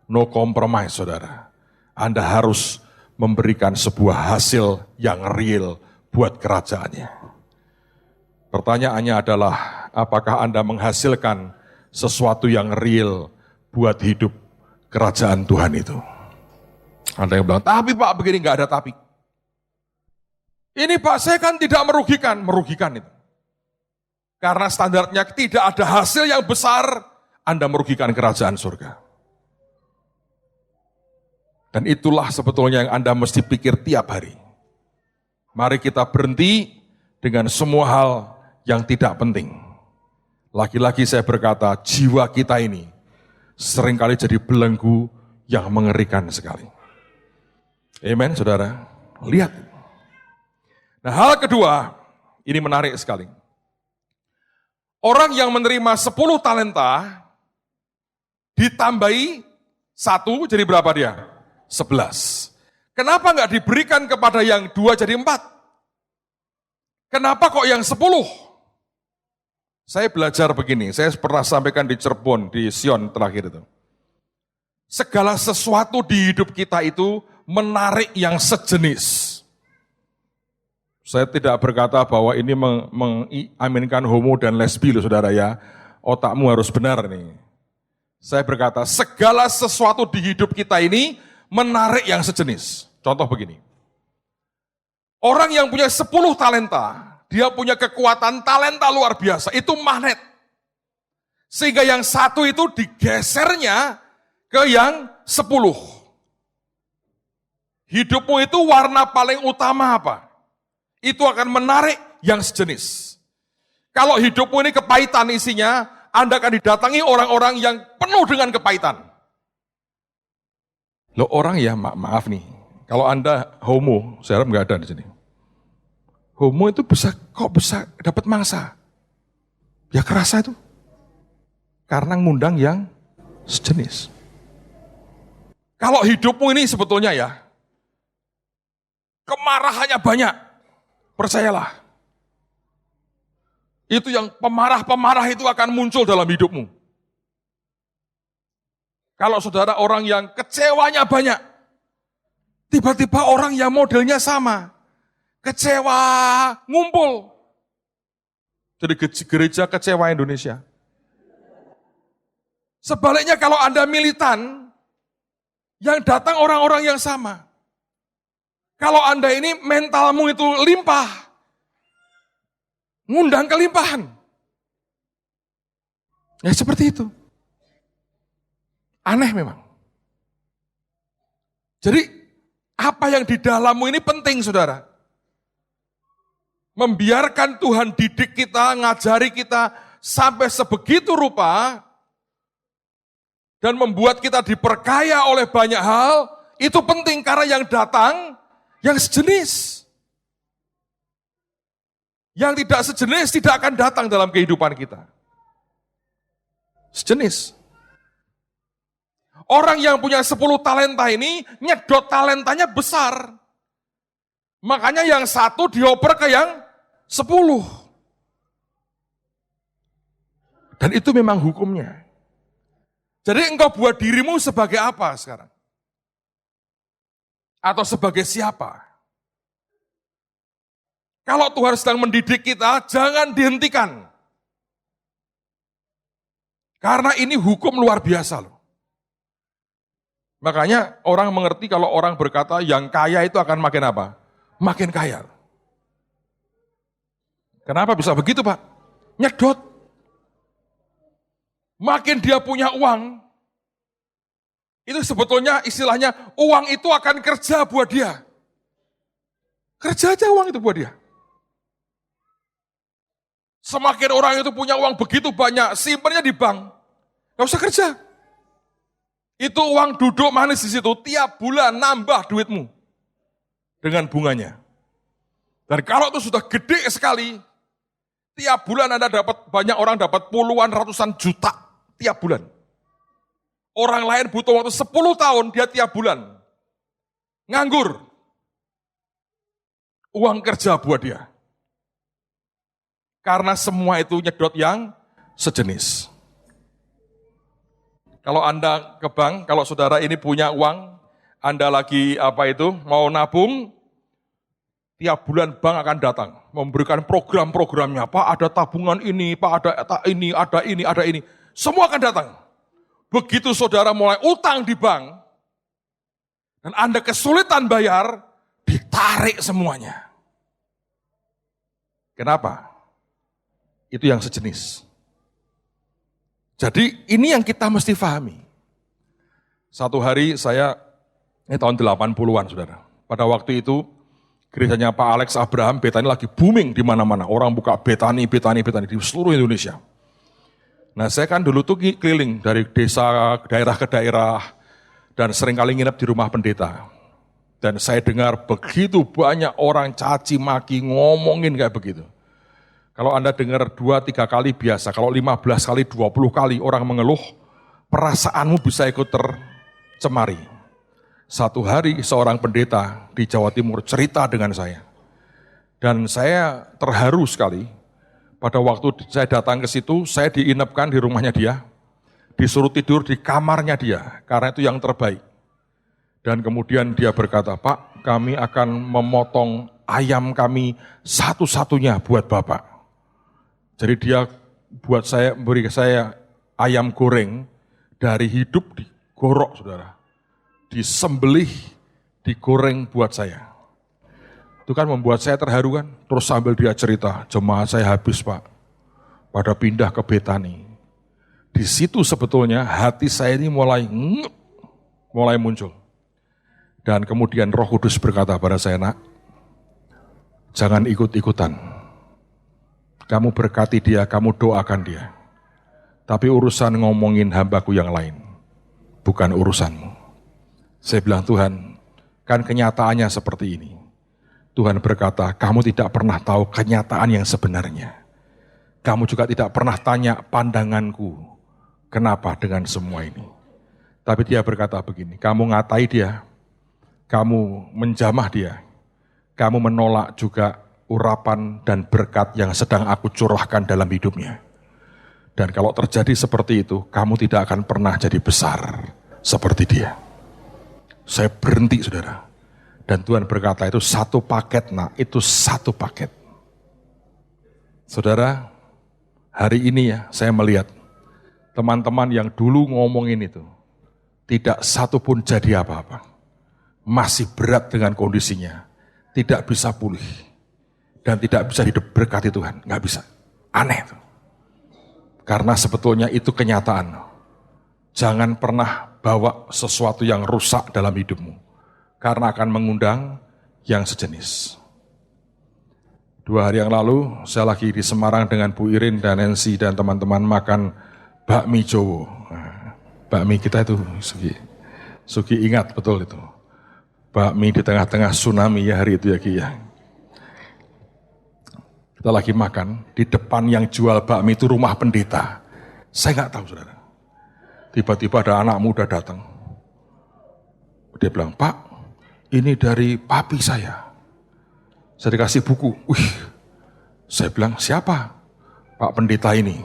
No compromise, saudara. Anda harus memberikan sebuah hasil yang real buat kerajaannya. Pertanyaannya adalah, apakah Anda menghasilkan sesuatu yang real buat hidup kerajaan Tuhan itu? Anda yang bilang, tapi Pak begini nggak ada tapi. Ini Pak saya kan tidak merugikan itu. Karena standarnya tidak ada hasil yang besar, Anda merugikan kerajaan surga. Dan itulah sebetulnya yang Anda mesti pikir tiap hari. Mari kita berhenti dengan semua hal yang tidak penting. Lagi-lagi saya berkata, jiwa kita ini seringkali jadi belenggu yang mengerikan sekali. Amen, saudara. Lihat. Nah, hal kedua, ini menarik sekali. Orang yang menerima 10 talenta, ditambahi 1, jadi berapa dia? 11. Kenapa enggak diberikan kepada yang 2 jadi 4? Kenapa kok yang 10? Saya belajar begini, saya pernah sampaikan di Cirebon, di Sion terakhir itu. Segala sesuatu di hidup kita itu menarik yang sejenis. Saya tidak berkata bahwa ini mengaminkan homo dan lesbi loh saudara ya. Otakmu harus benar nih. Saya berkata segala sesuatu di hidup kita ini menarik yang sejenis. Contoh begini. Orang yang punya 10 talenta dia punya kekuatan talenta luar biasa, itu magnet. Sehingga yang satu itu digesernya ke yang 10. Hidupmu itu warna paling utama apa? Itu akan menarik yang sejenis. Kalau hidupmu ini kepahitan isinya, Anda akan didatangi orang-orang yang penuh dengan kepahitan. Loh orang ya, maaf nih, kalau Anda homo, saya harap nggak ada di sini. Homo itu kok bisa dapat mangsa? Ya kerasa itu. Karena ngundang yang sejenis. Kalau hidupmu ini sebetulnya ya, kemarahannya banyak, percayalah. Itu yang pemarah-pemarah itu akan muncul dalam hidupmu. Kalau saudara orang yang kecewanya banyak, tiba-tiba orang yang modelnya sama, kecewa, ngumpul. Jadi gereja kecewa Indonesia. Sebaliknya kalau Anda militan, yang datang orang-orang yang sama. Kalau Anda ini mentalmu itu limpah, ngundang kelimpahan. Ya seperti itu. Aneh memang. Jadi apa yang di dalammu ini penting saudara. Membiarkan Tuhan didik kita, ngajari kita sampai sebegitu rupa dan membuat kita diperkaya oleh banyak hal, itu penting karena yang datang yang sejenis. Yang tidak sejenis tidak akan datang dalam kehidupan kita. Sejenis. Orang yang punya 10 talenta ini, nyedot talentanya besar. Makanya yang satu dioper ke yang 10. Dan itu memang hukumnya. Jadi engkau buat dirimu sebagai apa sekarang? Atau sebagai siapa? Kalau Tuhan sedang mendidik kita, jangan dihentikan. Karena ini hukum luar biasa loh. Makanya orang mengerti kalau orang berkata yang kaya itu akan makin apa? Makin kaya. Kenapa bisa begitu Pak? Nyedot. Makin dia punya uang, itu sebetulnya istilahnya uang itu akan kerja buat dia. Kerja aja uang itu buat dia. Semakin orang itu punya uang begitu banyak, simpennya di bank. Gak usah kerja. Itu uang duduk manis di situ, tiap bulan nambah duitmu. Dengan bunganya. Dan kalau itu sudah gede sekali, tiap bulan Anda dapat, banyak orang dapat puluhan ratusan juta tiap bulan. Orang lain butuh waktu 10 tahun, dia tiap bulan. Nganggur. Uang kerja buat dia. Karena semua itu nyedot yang sejenis. Kalau Anda ke bank, kalau saudara ini punya uang, Anda lagi mau nabung, tiap bulan bank akan datang, memberikan program-programnya. Pak ada tabungan ini, Pak ada ini. Semua akan datang. Begitu saudara mulai utang di bank, dan Anda kesulitan bayar, ditarik semuanya. Kenapa? Itu yang sejenis. Jadi ini yang kita mesti pahami. Satu hari ini tahun 80-an saudara. Pada waktu itu gerejanya Pak Alex Abraham, Betani lagi booming di mana-mana. Orang buka Betani di seluruh Indonesia. Nah saya kan dulu tuh keliling dari desa, daerah ke daerah, dan seringkali nginep di rumah pendeta. Dan saya dengar begitu banyak orang caci maki, ngomongin kayak begitu. Kalau Anda dengar 2-3 kali biasa, kalau 15 kali, 20 kali orang mengeluh, perasaanmu bisa ikut tercemari. Satu hari seorang pendeta di Jawa Timur cerita dengan saya. Dan saya terharu sekali. Pada waktu saya datang ke situ, saya diinapkan di rumahnya dia. Disuruh tidur di kamarnya dia, karena itu yang terbaik. Dan kemudian dia berkata, Pak, kami akan memotong ayam kami satu-satunya buat Bapak. Jadi dia beri saya ayam goreng dari hidup digorok saudara. Disembelih, digoreng buat saya. Itu kan membuat saya terharu kan. Terus sambil dia cerita, jemaat saya habis Pak, pada pindah ke Betani. Di situ sebetulnya hati saya ini mulai muncul. Dan kemudian Roh Kudus berkata pada saya, nak, jangan ikut-ikutan. Kamu berkati dia, kamu doakan dia. Tapi urusan ngomongin hambaku yang lain, bukan urusanmu. Saya bilang, Tuhan, kan kenyataannya seperti ini. Tuhan berkata, kamu tidak pernah tahu kenyataan yang sebenarnya. Kamu juga tidak pernah tanya pandanganku, kenapa dengan semua ini. Tapi dia berkata begini, kamu ngatai dia, kamu menjamah dia, kamu menolak juga urapan dan berkat yang sedang aku curahkan dalam hidupnya. Dan kalau terjadi seperti itu, kamu tidak akan pernah jadi besar seperti dia. Saya berhenti, saudara. Dan Tuhan berkata, itu satu paket, nak, itu satu paket. Saudara, hari ini ya, saya melihat teman-teman yang dulu ngomongin itu, tidak satu pun jadi apa-apa. Masih berat dengan kondisinya, tidak bisa pulih, dan tidak bisa hidup berkati Tuhan, nggak bisa. Aneh itu. Karena sebetulnya itu kenyataan. Jangan pernah bawa sesuatu yang rusak dalam hidupmu, karena akan mengundang yang sejenis. 2 hari yang lalu, saya lagi di Semarang dengan Bu Irin dan Nancy dan teman-teman makan bakmi Jowo. Nah, bakmi kita itu, Sugi ingat betul itu. Bakmi di tengah-tengah tsunami ya hari itu ya Ki ya. Kita lagi makan, di depan yang jual bakmi itu rumah pendeta. Saya nggak tahu, saudara. Tiba-tiba ada anak muda datang. Dia bilang, Pak, ini dari papi saya. Saya dikasih buku. Saya bilang, siapa? Pak pendeta ini.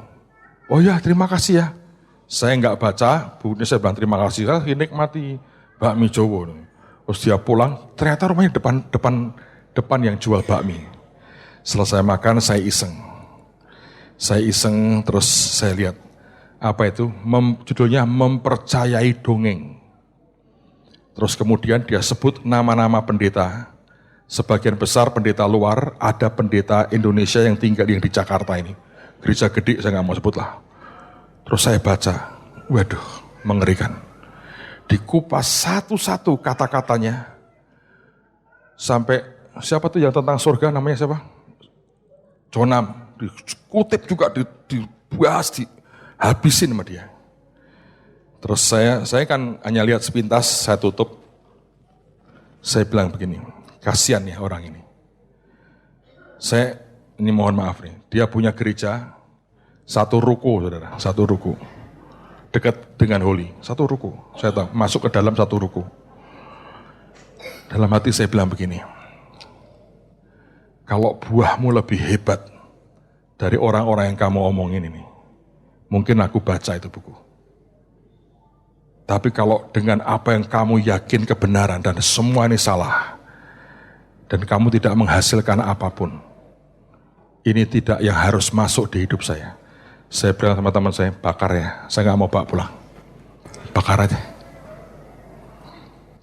Oh ya, terima kasih ya. Saya nggak baca, bukunya saya bilang terima kasih. Saya nikmati bakmi Jowo. Terus dia pulang, ternyata rumahnya depan yang jual bakmi. Selesai makan, saya iseng. Terus saya lihat, apa itu? Judulnya Mempercayai Dongeng. Terus kemudian dia sebut nama-nama pendeta. Sebagian besar pendeta luar, ada pendeta Indonesia yang tinggal di Jakarta ini. Gereja gede, saya nggak mau sebut lah. Terus saya baca, waduh, mengerikan. Dikupas satu-satu kata-katanya. Sampai, siapa tuh yang tentang surga, namanya siapa? Jonam, dikutip juga, dibahas, dihabisin sama dia. Terus saya kan hanya lihat sepintas, saya tutup. Saya bilang begini, kasihan ya orang ini. Ini mohon maaf nih, dia punya gereja, satu ruko, saudara, satu ruko. Dekat dengan Holy, satu ruko. Saya tahu, masuk ke dalam satu ruko. Dalam hati saya bilang begini, kalau buahmu lebih hebat dari orang-orang yang kamu omongin ini, mungkin aku baca itu buku. Tapi kalau dengan apa yang kamu yakin kebenaran dan semua ini salah, dan kamu tidak menghasilkan apapun, ini tidak yang harus masuk di hidup saya. Saya bilang sama teman saya, bakar ya, saya nggak mau bawa pulang. Bakar aja.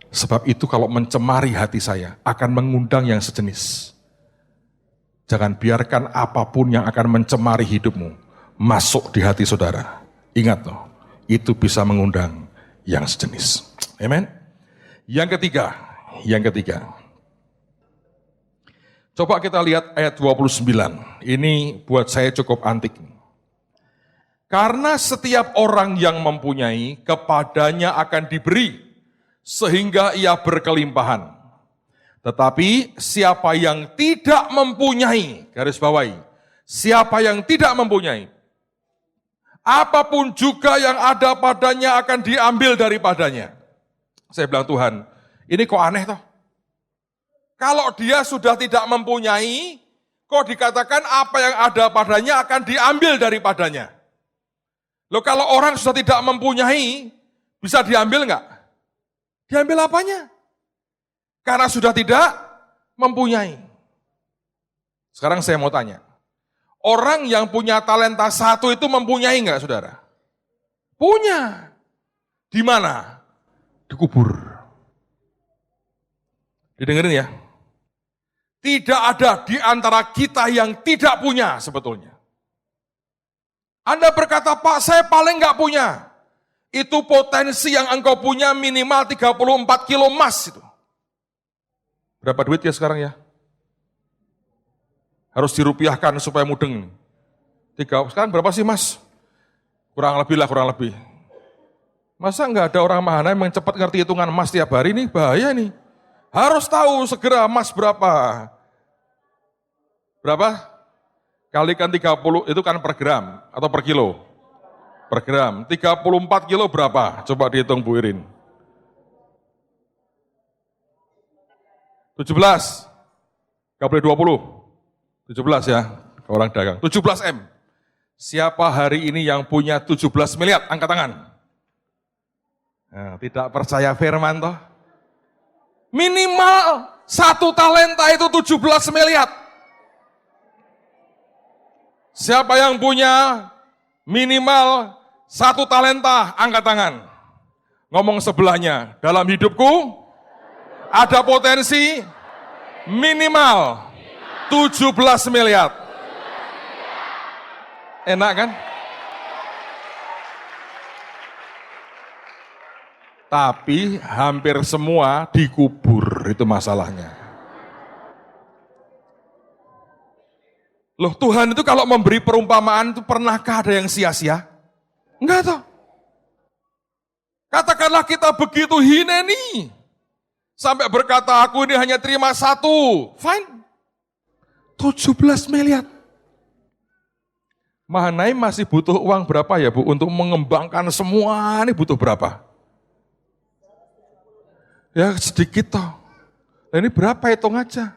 Sebab itu kalau mencemari hati saya, akan mengundang yang sejenis. Jangan biarkan apapun yang akan mencemari hidupmu masuk di hati saudara. Ingat loh, itu bisa mengundang yang sejenis. Amen. Yang ketiga. Coba kita lihat ayat 29. Ini buat saya cukup antik. Karena setiap orang yang mempunyai, kepadanya akan diberi, sehingga ia berkelimpahan. Tetapi siapa yang tidak mempunyai, garis bawahi, siapa yang tidak mempunyai, apapun juga yang ada padanya akan diambil daripadanya. Saya bilang, Tuhan, ini kok aneh toh? Kalau dia sudah tidak mempunyai, kok dikatakan apa yang ada padanya akan diambil daripadanya. Loh kalau orang sudah tidak mempunyai, bisa diambil enggak? Diambil apanya? Karena sudah tidak mempunyai. Sekarang saya mau tanya, orang yang punya talenta 1 itu mempunyai enggak, saudara? Punya. Di mana? Dikubur. Didengerin ya. Tidak ada di antara kita yang tidak punya sebetulnya. Anda berkata, Pak, saya paling nggak punya. Itu potensi yang engkau punya minimal 34 kilo emas itu. Berapa duit ya sekarang ya? Harus dirupiahkan supaya mudeng. Sekarang berapa sih mas? Kurang lebih lah, kurang lebih. Masa nggak ada orang Mahana yang cepat ngerti hitungan emas tiap hari nih? Bahaya nih. Harus tahu segera emas berapa. Berapa? Kalikan 30, itu kan per gram atau per kilo? Per gram. 34 kilo berapa? Coba dihitung Bu Irin. 17. Gak boleh 20. 17 ya, orang dagang. 17 M. Siapa hari ini yang punya 17 miliar? Angkat tangan. Nah, tidak percaya firman toh? Minimal satu talenta itu 17 miliar. Siapa yang punya minimal satu talenta, angkat tangan. Ngomong sebelahnya, dalam hidupku ada potensi minimal 17 miliar. Enak kan? Tapi hampir semua dikubur, itu masalahnya. Loh, Tuhan itu kalau memberi perumpamaan itu pernahkah ada yang sia-sia? Enggak toh. Katakanlah kita begitu hineni. Sampai berkata aku ini hanya terima satu. Fine. 17 miliar. Mahanai masih butuh uang berapa ya Bu? Untuk mengembangkan semua ini butuh berapa? Ya sedikit toh. Nah, ini berapa hitung aja.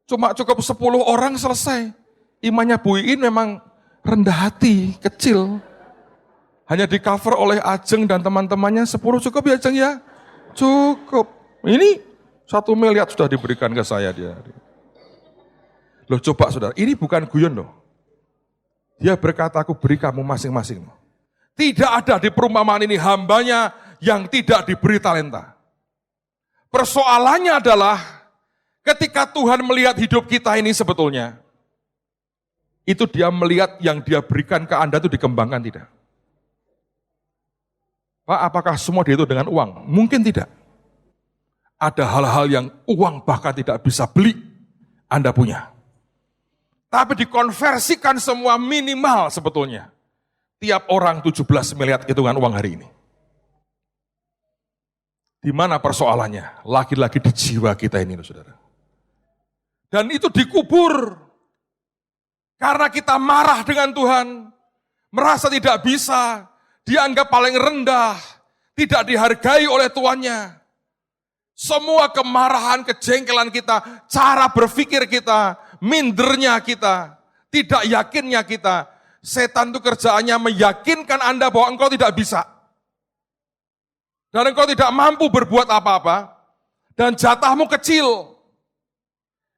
Cuma cukup 10 orang selesai. Imannya Bu Iin memang rendah hati, kecil. Hanya di cover oleh Ajeng dan teman-temannya 10 cukup ya Ajeng ya? Cukup. Ini 1 miliar sudah diberikan ke saya dia. Loh coba saudara, ini bukan guyon loh. Dia berkata aku beri kamu masing-masing. Tidak ada di perumpamaan ini hambanya yang tidak diberi talenta. Persoalannya adalah ketika Tuhan melihat hidup kita ini sebetulnya, itu dia melihat yang dia berikan ke Anda itu dikembangkan tidak. Pak, apakah semua dia itu dengan uang? Mungkin tidak. Ada hal-hal yang uang bahkan tidak bisa beli, Anda punya. Tapi dikonversikan semua minimal sebetulnya. Tiap orang 17 miliar hitungan uang hari ini. Di mana persoalannya? Lagi-lagi di jiwa kita ini, saudara. Dan itu dikubur. Karena kita marah dengan Tuhan. Merasa tidak bisa. Dianggap paling rendah. Tidak dihargai oleh tuannya. Semua kemarahan, kejengkelan kita, cara berpikir kita, mindernya kita, tidak yakinnya kita. Setan itu kerjaannya meyakinkan Anda bahwa engkau tidak bisa. Dan engkau tidak mampu berbuat apa-apa. Dan jatahmu kecil.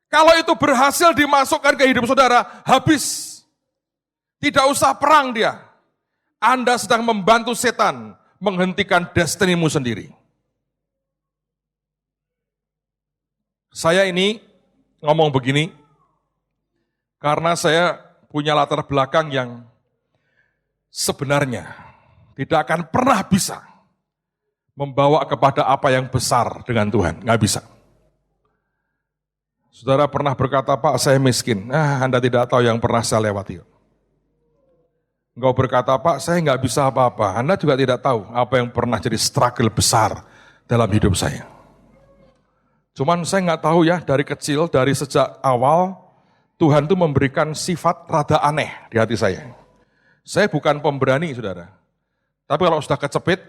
Kalau itu berhasil dimasukkan ke hidup saudara, habis. Tidak usah perang dia. Anda sedang membantu setan menghentikan destinimu sendiri. Saya ini ngomong begini, karena saya punya latar belakang yang sebenarnya tidak akan pernah bisa membawa kepada apa yang besar dengan Tuhan. Nggak bisa. Saudara pernah berkata, Pak saya miskin. Anda tidak tahu yang pernah saya lewati. Engkau berkata, Pak saya nggak bisa apa-apa. Anda juga tidak tahu apa yang pernah jadi struggle besar dalam hidup saya. Cuman saya nggak tahu ya, dari kecil, dari sejak awal, Tuhan itu memberikan sifat rada aneh di hati saya. Saya bukan pemberani, saudara. Tapi kalau sudah kecepit,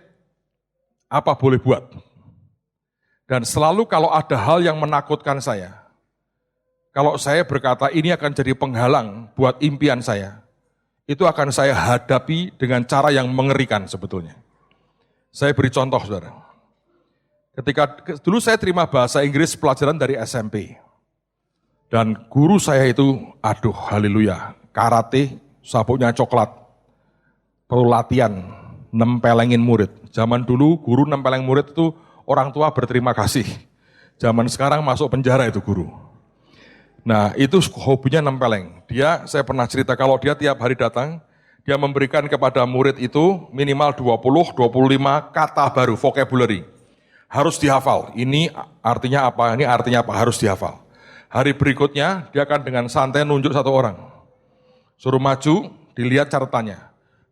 apa boleh buat. Dan selalu kalau ada hal yang menakutkan saya, kalau saya berkata ini akan jadi penghalang buat impian saya, itu akan saya hadapi dengan cara yang mengerikan sebetulnya. Saya beri contoh, saudara. Ketika dulu saya terima bahasa Inggris pelajaran dari SMP. Dan guru saya itu, aduh haleluya, karate, sabuknya coklat. Perlu latihan, nempelengin murid. Zaman dulu guru nempeleng murid itu orang tua berterima kasih. Zaman sekarang masuk penjara itu guru. Nah itu hobinya nempeleng. Saya pernah cerita kalau dia tiap hari datang, dia memberikan kepada murid itu minimal 20-25 kata baru, vocabulary. Harus dihafal, ini artinya apa, harus dihafal. Hari berikutnya dia akan dengan santai nunjuk satu orang. Suruh maju, dilihat catatannya.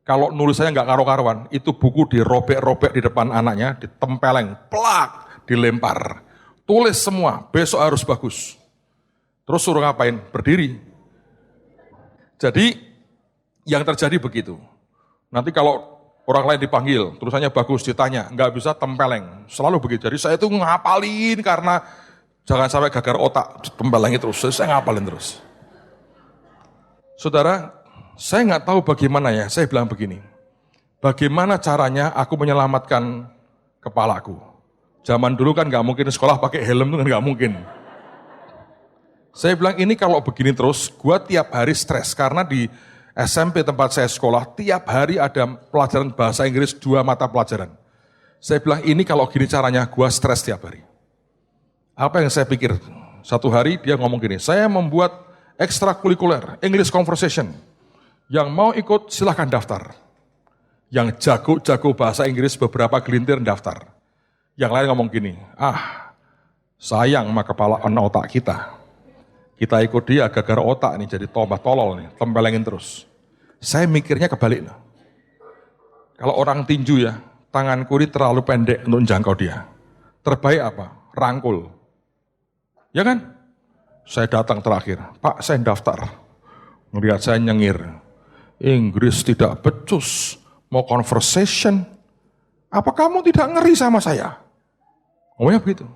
Kalau nulisannya nggak karu-karuan, itu buku dirobek-robek di depan anaknya, ditempeleng, plak, dilempar. Tulis semua, besok harus bagus. Terus suruh ngapain? Berdiri. Jadi yang terjadi begitu. Nanti kalau orang lain dipanggil, tulisannya bagus, ditanya, nggak bisa tempeleng. Selalu begitu. Jadi saya itu ngapalin karena jangan sampai gagar otak, tempelengin terus. Saya ngapalin terus. Saudara, saya nggak tahu bagaimana ya, saya bilang begini. Bagaimana caranya aku menyelamatkan kepalaku? Zaman dulu kan nggak mungkin sekolah pakai helm, itu kan nggak mungkin. Saya bilang ini kalau begini terus, gua tiap hari stres karena di SMP tempat saya sekolah, tiap hari ada pelajaran bahasa Inggris 2 mata pelajaran. Saya bilang ini kalau gini caranya, gua stres tiap hari. Apa yang saya pikir? Satu hari dia ngomong gini, saya membuat ekstrakurikuler, English Conversation. Yang mau ikut silahkan daftar. Yang jago-jago bahasa Inggris beberapa gelintir daftar. Yang lain ngomong gini, sayang sama kepala otak kita. Kita ikut dia gagar otak nih jadi tolol nih, tempelengin terus. Saya mikirnya kebalik. Kalau orang tinju ya, tangan kiri terlalu pendek untuk menjangkau dia. Terbaik apa? Rangkul. Ya kan? Saya datang terakhir, Pak saya daftar. Ngelihat saya nyengir. Inggris tidak becus, mau conversation. Apa kamu tidak ngeri sama saya? Ngomongnya begitu.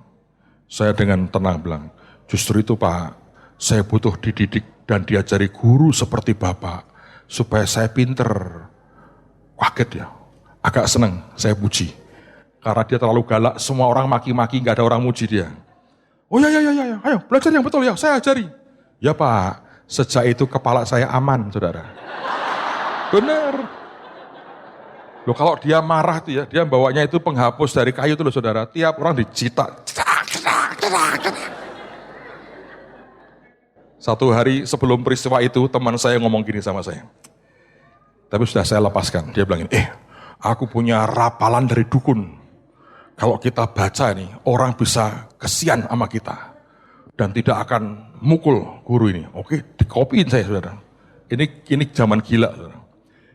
Saya dengan tenang bilang, justru itu Pak, saya butuh dididik dan diajari guru seperti Bapak, supaya saya pinter. Kaget ya, agak senang saya puji. Karena dia terlalu galak, semua orang maki-maki, gak ada orang muji dia. Oh ya, ayo belajar yang betul ya, saya ajari. Ya Pak, sejak itu kepala saya aman, saudara. Benar. Loh kalau dia marah tuh ya, dia bawanya itu penghapus dari kayu tuh loh saudara. Tiap orang dicitak. Satu hari sebelum peristiwa itu, teman saya ngomong gini sama saya. Tapi sudah saya lepaskan. Dia bilang gini, aku punya rapalan dari dukun. Kalau kita baca nih, orang bisa kesian sama kita. Dan tidak akan mukul guru ini. Oke, dikopiin saya saudara. Ini zaman gila saudara.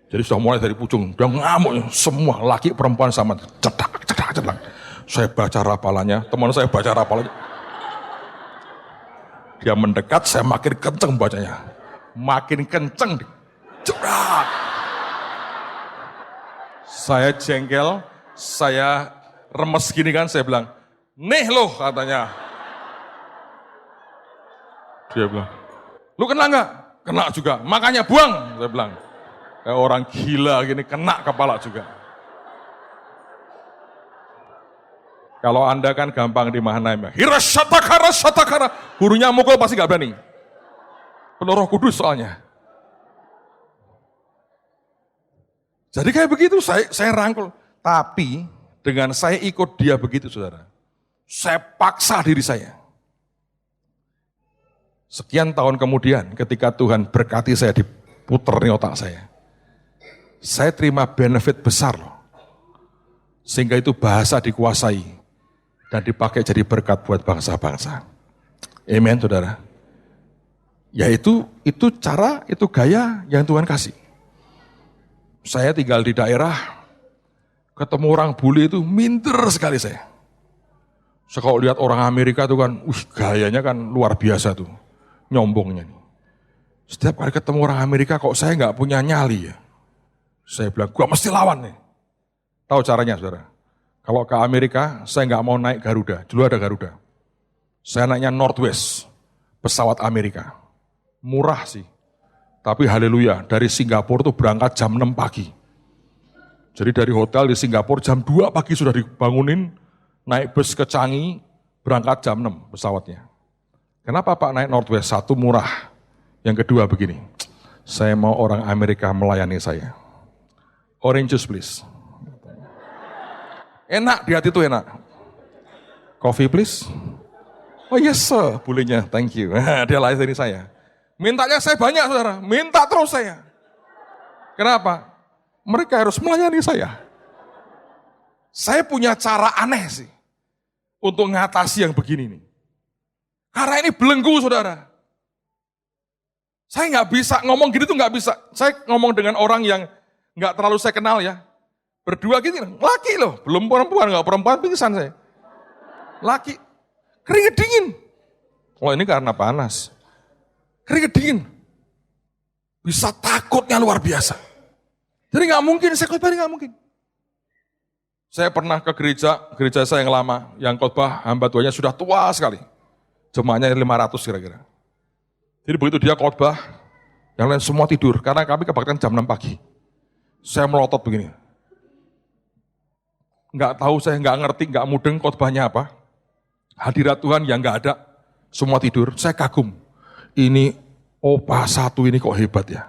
Jadi sudah mulai dari pucung, dia ngamuk semua, laki perempuan sama. Cedak. Saya baca rapalannya, teman saya baca rapalannya. Dia mendekat, saya makin kenceng bacanya. Makin kenceng. Cedak. Saya jengkel, saya remes gini kan, saya bilang, nih loh katanya. Dia bilang, lu kena nggak? Kena juga, makanya buang. Saya bilang, kayak orang gila gini, kena kepala juga. Kalau Anda kan gampang dimahami. Hirashatakara. Gurunya mukul pasti gak berani. Penuh Roh Kudus soalnya. Jadi kayak begitu saya rangkul. Tapi dengan saya ikut dia begitu saudara. Saya paksa diri saya. Sekian tahun kemudian ketika Tuhan berkati saya diputer nih otak saya. Saya terima benefit besar loh. Sehingga itu bahasa dikuasai. Dan dipakai jadi berkat buat bangsa-bangsa. Amen, saudara. Ya itu cara, itu gaya yang Tuhan kasih. Saya tinggal di daerah, ketemu orang bule itu minder sekali saya. Kalau lihat orang Amerika itu kan, gayanya kan luar biasa tuh, nyombongnya. Setiap kali ketemu orang Amerika kok saya nggak punya nyali ya. Saya bilang, gua mesti lawan nih. Tahu caranya saudara? Kalau ke Amerika, saya nggak mau naik Garuda. Dulu ada Garuda. Saya naiknya Northwest, pesawat Amerika. Murah sih. Tapi haleluya, dari Singapura tuh berangkat jam 6 pagi. Jadi dari hotel di Singapura jam 2 pagi sudah dibangunin, naik bus ke Changi, berangkat jam 6 pesawatnya. Kenapa Pak naik Northwest? Satu, murah. Yang kedua begini, saya mau orang Amerika melayani saya. Orange juice please. Enak, di hati itu enak. Coffee please. Oh yes sir, bolehnya, thank you. Dia layani saya. Mintanya saya banyak saudara, minta terus saya. Kenapa? Mereka harus melayani saya. Saya punya cara aneh sih untuk mengatasi yang begini nih. Karena ini belenggu saudara. Saya nggak bisa ngomong gitu tuh nggak bisa. Saya ngomong dengan orang yang nggak terlalu saya kenal ya. Berdua gitu, laki loh, belum perempuan, nggak perempuan pingsan saya. Laki, keringet dingin. Oh ini karena panas. Keringet dingin. Bisa takutnya luar biasa. Jadi nggak mungkin, saya khotbah nggak mungkin. Saya pernah ke gereja saya yang lama, yang khotbah hamba Tuhannya sudah tua sekali. Jemaahnya 500 kira-kira. Jadi begitu dia khotbah, yang lain semua tidur, karena kami kebaktian jam 6 pagi. Saya melotot begini. Nggak tahu, saya nggak ngerti, nggak mudeng khotbahnya apa. Hadirat Tuhan yang nggak ada, semua tidur. Saya kagum. Ini Opa satu ini kok hebat ya.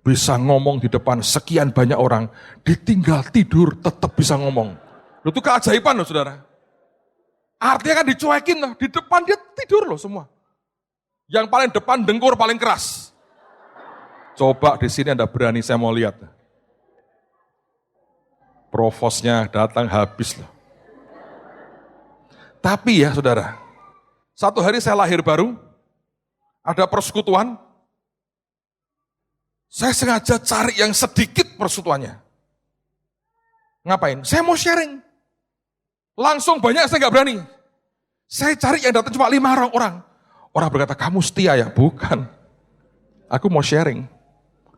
Bisa ngomong di depan sekian banyak orang, ditinggal tidur tetap bisa ngomong. Itu keajaiban loh saudara. Artinya kan dicuekin loh, di depan dia tidur loh semua. Yang paling depan dengkur paling keras. Coba di sini Anda berani, saya mau lihat. Provosnya datang habis loh. Tapi ya saudara, satu hari saya lahir baru, ada persekutuan, saya sengaja cari yang sedikit persekutuannya. Ngapain? Saya mau sharing. Langsung banyak saya nggak berani. Saya cari yang datang cuma 5 orang. Orang berkata, kamu setia ya? Bukan. Aku mau sharing.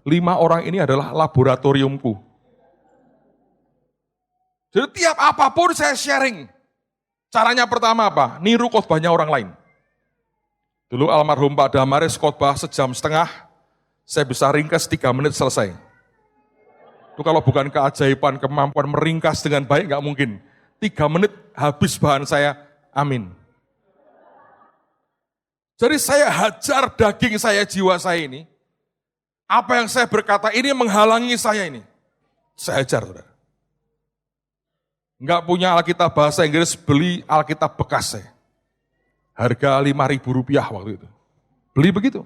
5 orang ini adalah laboratoriumku. Jadi tiap apapun saya sharing. Caranya pertama apa? Niru khotbahnya orang lain. Dulu almarhum Pak Damaris khotbah sejam setengah, saya bisa ringkas 3 menit selesai. Itu kalau bukan keajaiban, kemampuan meringkas dengan baik, nggak mungkin. 3 menit habis bahan saya, amin. Jadi saya hajar daging saya, jiwa saya ini. Apa yang saya berkata ini menghalangi saya ini. Saya hajar, saudara. Nggak punya Alkitab bahasa Inggris, beli Alkitab bekas saya. Harga Rp5.000 waktu itu. Beli begitu.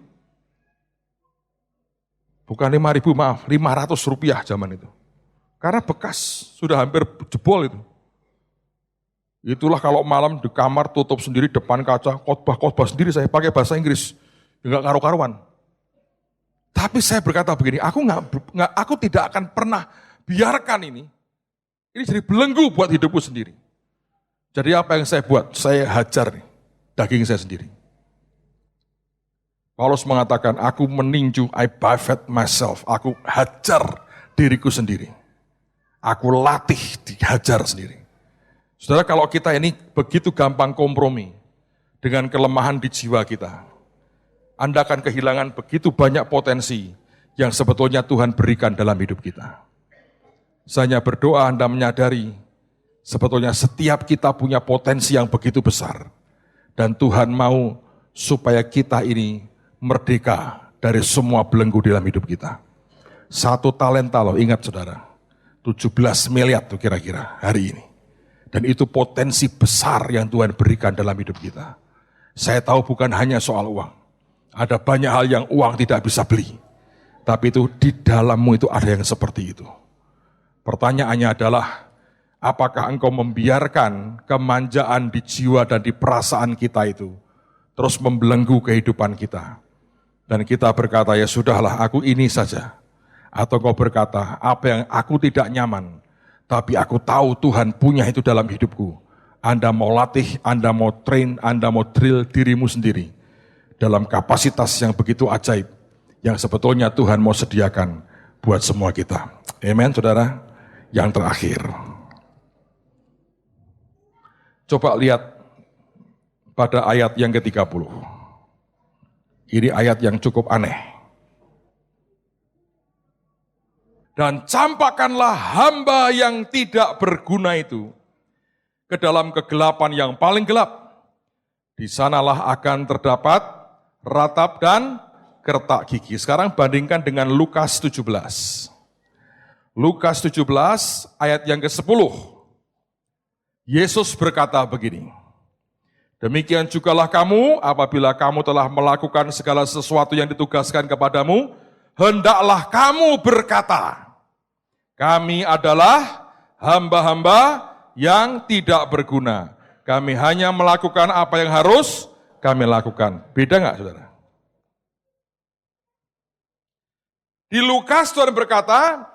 Bukan 5.000, maaf, Rp500 zaman itu. Karena bekas, sudah hampir jebol itu. Itulah kalau malam di kamar tutup sendiri depan kaca, khotbah sendiri saya pakai bahasa Inggris. Enggak karu-karuan. Tapi saya berkata begini, aku tidak akan pernah biarkan ini jadi belenggu buat hidupku sendiri. Jadi apa yang saya buat? Saya hajar nih. Daging saya sendiri. Paulus mengatakan, aku meninju, I buffet myself. Aku hajar diriku sendiri. Aku latih, dihajar sendiri. Saudara, kalau kita ini begitu gampang kompromi dengan kelemahan di jiwa kita, Anda akan kehilangan begitu banyak potensi yang sebetulnya Tuhan berikan dalam hidup kita. Saya berdoa Anda menyadari, sebetulnya setiap kita punya potensi yang begitu besar. Dan Tuhan mau supaya kita ini merdeka dari semua belenggu dalam hidup kita. 1 talenta loh, ingat saudara. 17 miliar tuh kira-kira hari ini. Dan itu potensi besar yang Tuhan berikan dalam hidup kita. Saya tahu bukan hanya soal uang. Ada banyak hal yang uang tidak bisa beli. Tapi itu di dalammu itu ada yang seperti itu. Pertanyaannya adalah, apakah engkau membiarkan kemanjaan di jiwa dan di perasaan kita itu terus membelenggu kehidupan kita? Dan kita berkata, ya sudahlah aku ini saja. Atau kau berkata, apa yang aku tidak nyaman, tapi aku tahu Tuhan punya itu dalam hidupku. Anda mau latih, Anda mau train, Anda mau drill dirimu sendiri dalam kapasitas yang begitu ajaib, yang sebetulnya Tuhan mau sediakan buat semua kita. Amen, saudara. Yang terakhir, coba lihat pada ayat yang ke-30. Ini ayat yang cukup aneh. Dan campakkanlah hamba yang tidak berguna itu ke dalam kegelapan yang paling gelap. Di sanalah akan terdapat ratap dan kertak gigi. Sekarang bandingkan dengan Lukas 17. Lukas 17 ayat yang ke-10. Yesus berkata begini. Demikian jugalah kamu, apabila kamu telah melakukan segala sesuatu yang ditugaskan kepadamu, hendaklah kamu berkata, kami adalah hamba-hamba yang tidak berguna. Kami hanya melakukan apa yang harus kami lakukan. Beda nggak, saudara? Di Lukas Tuhan berkata,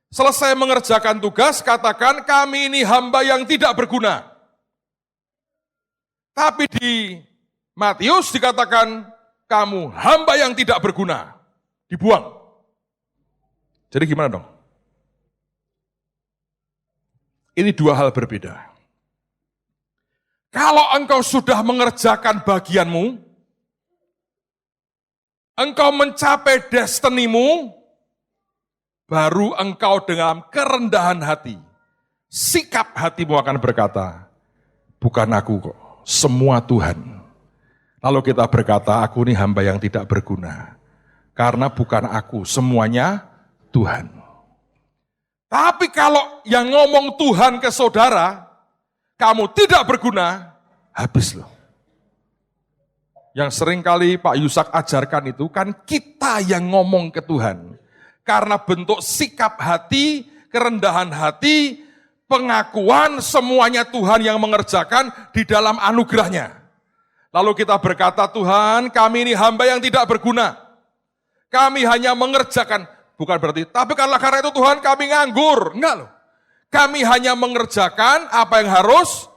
selesai mengerjakan tugas, katakan kami ini hamba yang tidak berguna. Tapi di Matius dikatakan, kamu hamba yang tidak berguna. Dibuang. Jadi gimana dong? Ini dua hal berbeda. Kalau engkau sudah mengerjakan bagianmu, engkau mencapai destinimu, baru engkau dengan kerendahan hati, sikap hatimu akan berkata, bukan aku kok, semua Tuhan. Lalu kita berkata, aku ini hamba yang tidak berguna. Karena bukan aku, semuanya Tuhan. Tapi kalau yang ngomong Tuhan ke saudara, kamu tidak berguna, habis loh. Yang seringkali Pak Yusak ajarkan itu kan kita yang ngomong ke Tuhan. Karena bentuk sikap hati, kerendahan hati, pengakuan semuanya Tuhan yang mengerjakan di dalam anugerahnya. Lalu kita berkata, Tuhan kami ini hamba yang tidak berguna. Kami hanya mengerjakan, bukan berarti, tapi karena itu Tuhan kami nganggur. Enggak loh. Kami hanya mengerjakan apa yang harus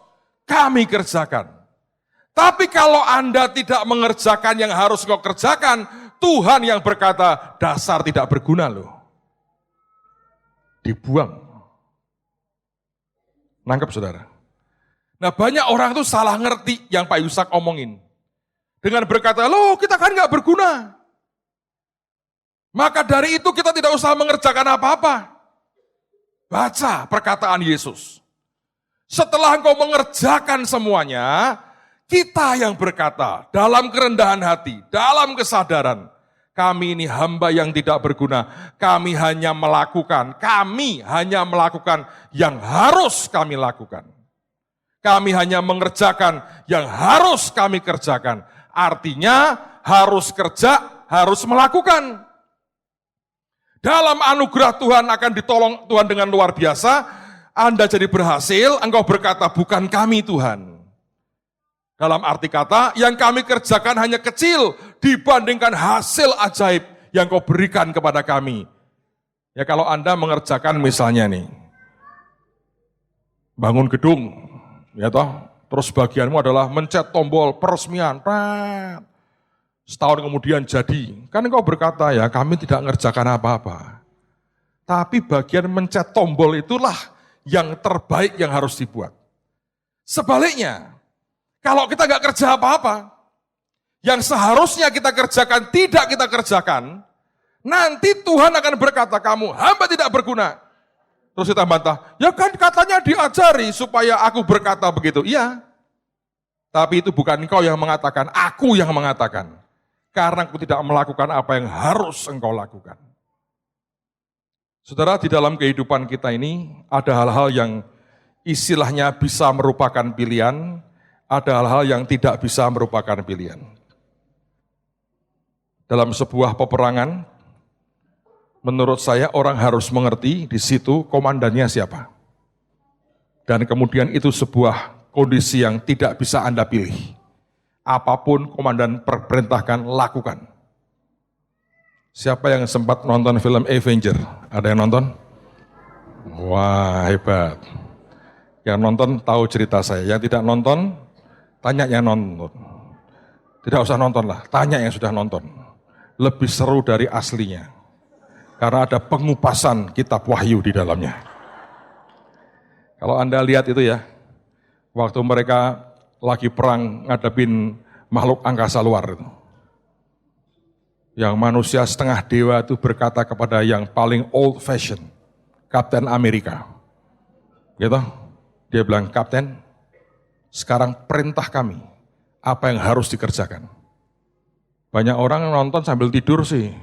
kami kerjakan. Tapi kalau Anda tidak mengerjakan yang harus kau kerjakan, Tuhan yang berkata, dasar tidak berguna loh. Dibuang. Nangkep saudara? Nah banyak orang tuh salah ngerti yang Pak Yusak omongin. Dengan berkata, loh kita kan gak berguna. Maka dari itu kita tidak usah mengerjakan apa-apa. Baca perkataan Yesus. Setelah engkau mengerjakan semuanya, kita yang berkata dalam kerendahan hati, dalam kesadaran, kami ini hamba yang tidak berguna. Kami hanya melakukan yang harus kami lakukan. Kami hanya mengerjakan yang harus kami kerjakan. Artinya harus kerja, harus melakukan. Dalam anugerah Tuhan akan ditolong Tuhan dengan luar biasa. Anda jadi berhasil, engkau berkata bukan kami Tuhan. Dalam arti kata, yang kami kerjakan hanya kecil dibandingkan hasil ajaib yang kau berikan kepada kami. Ya kalau Anda mengerjakan misalnya nih, bangun gedung, ya toh, terus bagianmu adalah mencet tombol peresmian, setahun kemudian jadi. Kan engkau berkata ya kami tidak mengerjakan apa-apa. Tapi bagian mencet tombol itulah yang terbaik yang harus dibuat. Sebaliknya, kalau kita nggak kerja apa-apa, yang seharusnya kita kerjakan tidak kita kerjakan, nanti Tuhan akan berkata, kamu hamba tidak berguna. Terus kita bantah, ya kan katanya diajari supaya aku berkata begitu. Iya, tapi itu bukan engkau yang mengatakan, aku yang mengatakan. Karena aku tidak melakukan apa yang harus engkau lakukan. Saudara, di dalam kehidupan kita ini ada hal-hal yang istilahnya bisa merupakan pilihan, ada hal-hal yang tidak bisa merupakan pilihan. Dalam sebuah peperangan, menurut saya orang harus mengerti di situ komandannya siapa. Dan kemudian itu sebuah kondisi yang tidak bisa Anda pilih. Apapun komandan perintahkan, lakukan. Siapa yang sempat nonton film Avenger? Ada yang nonton? Wah, hebat. Yang nonton tahu cerita saya. Yang tidak nonton, tanya yang nonton. Tidak usah nonton lah, tanya yang sudah nonton. Lebih seru dari aslinya. Karena ada pengupasan kitab Wahyu di dalamnya. Kalau Anda lihat itu ya, waktu mereka lagi perang ngadepin makhluk angkasa luar itu. Yang manusia setengah dewa itu berkata kepada yang paling old fashion, Kapten Amerika. Gitu, dia bilang, Kapten, sekarang perintah kami, apa yang harus dikerjakan. Banyak orang yang nonton sambil tidur sih,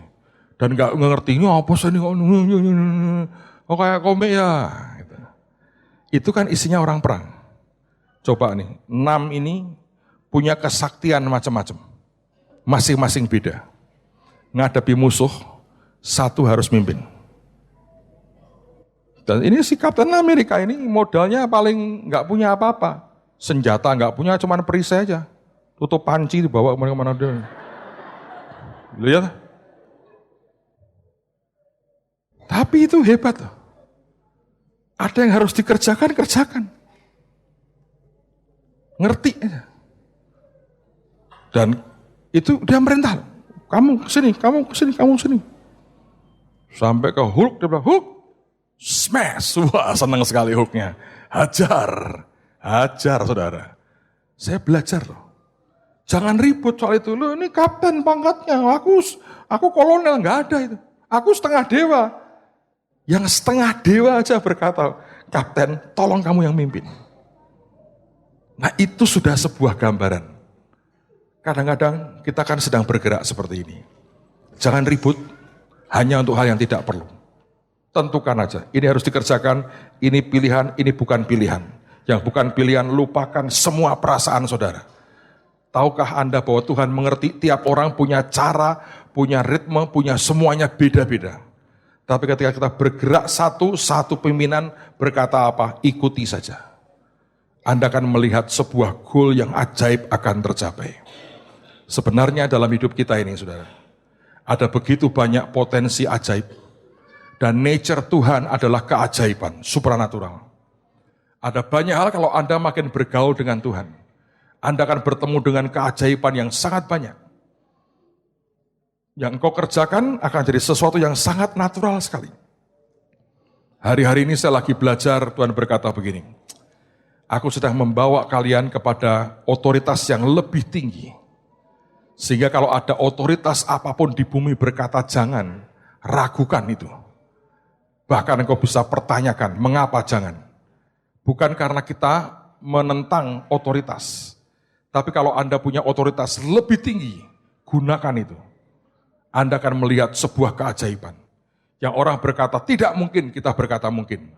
dan gak ngerti, ini apa sih ini, oh kayak komik ya. Gitu. Itu kan isinya orang perang. Coba nih, 6 ini punya kesaktian macam-macam. Masing-masing beda. Ngadepi musuh, satu harus mimpin. Dan ini si Kapten Amerika ini modalnya paling nggak punya apa-apa. Senjata nggak punya, cuman perisai aja. Tutup panci dibawa kemana-mana. Lihat. Tapi itu hebat. Ada yang harus dikerjakan, kerjakan. Ngerti. Dan itu dia merintah. Kamu kesini, kamu kesini, kamu kesini. Sampai ke Hulk, dia bilang, Hulk, smash. Wah, senang sekali Hulknya. Hajar, hajar saudara. Saya belajar loh. Jangan ribut soal itu. Loh ini kapten pangkatnya, aku kolonel, nggak ada itu. Aku setengah dewa. Yang setengah dewa aja berkata, kapten tolong kamu yang mimpin. Nah itu sudah sebuah gambaran. Kadang-kadang kita kan sedang bergerak seperti ini. Jangan ribut, hanya untuk hal yang tidak perlu. Tentukan aja, ini harus dikerjakan, ini pilihan, ini bukan pilihan. Yang bukan pilihan, lupakan semua perasaan saudara. Tahukah Anda bahwa Tuhan mengerti tiap orang punya cara, punya ritme, punya semuanya beda-beda. Tapi ketika kita bergerak satu pimpinan berkata apa, ikuti saja. Anda akan melihat sebuah goal yang ajaib akan tercapai. Sebenarnya dalam hidup kita ini, saudara, ada begitu banyak potensi ajaib. Dan nature Tuhan adalah keajaiban, supranatural. Ada banyak hal kalau Anda makin bergaul dengan Tuhan, Anda akan bertemu dengan keajaiban yang sangat banyak. Yang engkau kerjakan akan jadi sesuatu yang sangat natural sekali. Hari-hari ini saya lagi belajar, Tuhan berkata begini, aku sedang membawa kalian kepada otoritas yang lebih tinggi. Sehingga kalau ada otoritas apapun di bumi berkata jangan, ragukan itu. Bahkan engkau bisa pertanyakan, mengapa jangan? Bukan karena kita menentang otoritas. Tapi kalau Anda punya otoritas lebih tinggi, gunakan itu. Anda akan melihat sebuah keajaiban. Yang orang berkata tidak mungkin, kita berkata mungkin.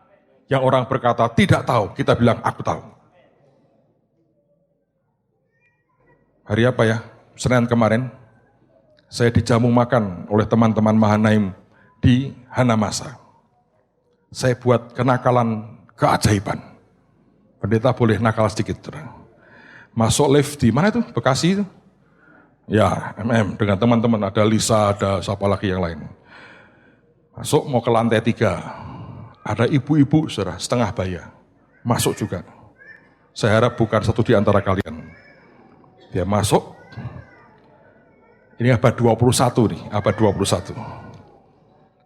Yang orang berkata tidak tahu, kita bilang aku tahu. Hari apa ya? Senin kemarin, saya dijamu makan oleh teman-teman Mahanaim di Hanamasa. Saya buat kenakalan keajaiban. Pendeta boleh nakal sedikit. Masuk lift di mana itu? Bekasi itu? Ya, dengan teman-teman, ada Lisa, ada siapa lagi yang lain. Masuk mau ke lantai 3, ada ibu-ibu saudara, setengah baya, masuk juga. Saya harap bukan satu di antara kalian. Dia masuk, ini abad 21 nih, abad 21.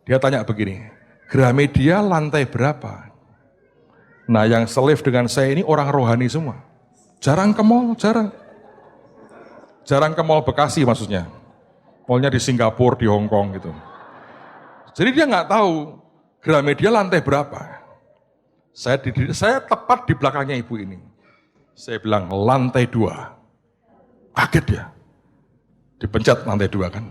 Dia tanya begini, Gramedia lantai berapa? Nah yang selif dengan saya ini orang rohani semua. Jarang ke mall, jarang ke mall Bekasi maksudnya. Mallnya di Singapura, di Hong Kong gitu. Jadi dia nggak tahu Gramedia lantai berapa. Saya tepat di belakangnya ibu ini. Saya bilang lantai 2. Kaget dia. Dipencet lantai 2 kan.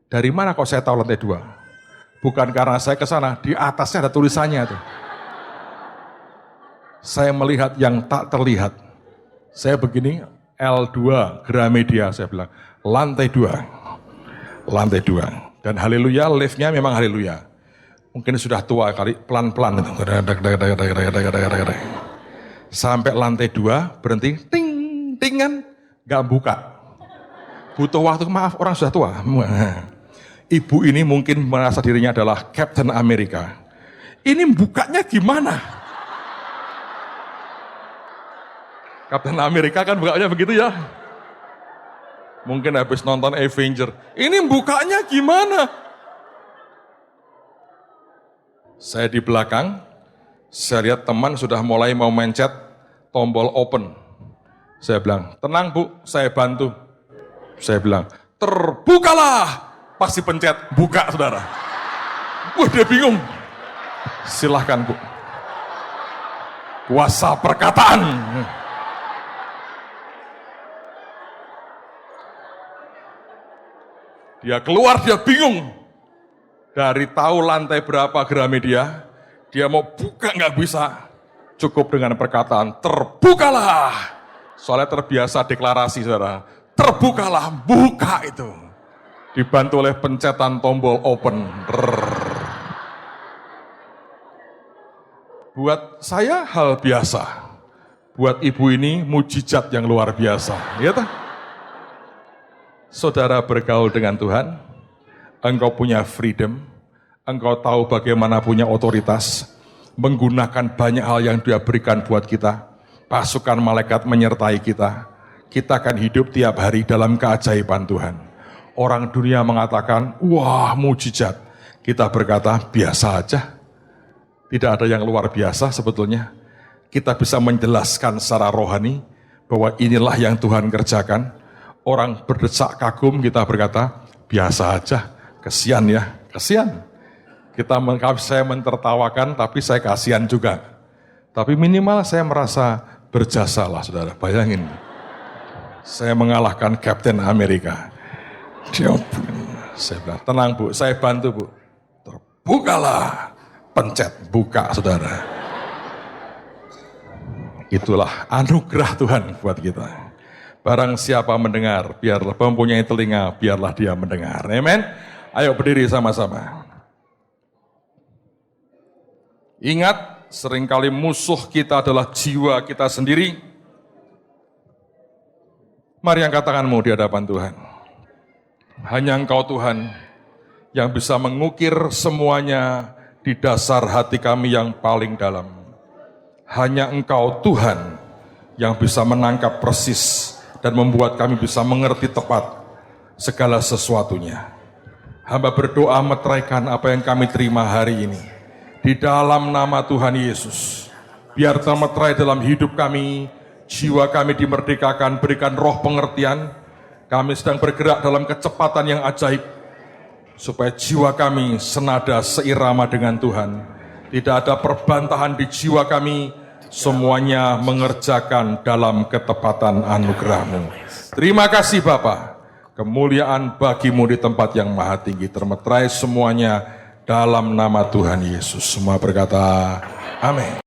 Dari mana kok saya tahu lantai 2? Bukan karena saya ke sana, di atasnya ada tulisannya tuh. Saya melihat yang tak terlihat. Saya begini, L2 Gramedia, saya bilang, lantai 2. Lantai 2. Dan haleluya, liftnya memang haleluya. Mungkin sudah tua kali, pelan-pelan itu. Sampai lantai 2, berhenti, ting, tingan, gak buka. Butuh waktu, maaf orang sudah tua. Ibu ini mungkin merasa dirinya adalah Captain America. Ini bukanya gimana? Captain Amerika kan bukanya begitu ya. Mungkin habis nonton Avenger. Ini bukanya gimana? Saya di belakang, saya lihat teman sudah mulai mau mencet tombol open. Saya bilang, tenang bu, saya bantu. Saya bilang, terbukalah. Pasti pencet, buka saudara. Wah dia bingung. Silahkan bu. Kuasa perkataan. Dia keluar, dia bingung. Dari tahu lantai berapa Gramedia, dia mau buka nggak bisa. Cukup dengan perkataan, terbukalah. Soalnya terbiasa deklarasi, saudara. Terbukalah, buka itu. Dibantu oleh pencetan tombol open. Buat saya hal biasa. Buat ibu ini mujizat yang luar biasa. Ya tak? Saudara bergaul dengan Tuhan, engkau punya freedom, engkau tahu bagaimana punya otoritas, menggunakan banyak hal yang Dia berikan buat kita. Pasukan malaikat menyertai kita. Kita akan hidup tiap hari dalam keajaiban Tuhan. Orang dunia mengatakan, wah mujizat. Kita berkata, biasa aja. Tidak ada yang luar biasa sebetulnya. Kita bisa menjelaskan secara rohani bahwa inilah yang Tuhan kerjakan. Orang berdesak kagum, kita berkata, biasa aja. Kesian ya, kesian. Saya mentertawakan, tapi saya kasihan juga. Tapi minimal saya merasa berjasalah, saudara. Bayangin, saya mengalahkan Kapten Amerika. Saya bilang, tenang bu, saya bantu bu. Terbukalah, pencet, buka saudara. Itulah anugerah Tuhan buat kita. Barang siapa mendengar, biarlah mempunyai telinga, biarlah dia mendengar. Amen. Ayo berdiri sama-sama. Ingat, seringkali musuh kita adalah jiwa kita sendiri. Mari angkat tanganmu di hadapan Tuhan. Hanya Engkau Tuhan yang bisa mengukir semuanya di dasar hati kami yang paling dalam. Hanya Engkau Tuhan yang bisa menangkap persis dan membuat kami bisa mengerti tepat segala sesuatunya. Hamba berdoa meteraikan apa yang kami terima hari ini. Di dalam nama Tuhan Yesus, biar termeterai dalam hidup kami, jiwa kami dimerdekakan, berikan roh pengertian. Kami sedang bergerak dalam kecepatan yang ajaib, supaya jiwa kami senada seirama dengan Tuhan. Tidak ada perbantahan di jiwa kami, semuanya mengerjakan dalam ketepatan anugerah-Mu. Terima kasih Bapa, kemuliaan bagi-Mu di tempat yang maha tinggi, termeterai semuanya dalam nama Tuhan Yesus. Semua berkata, amin.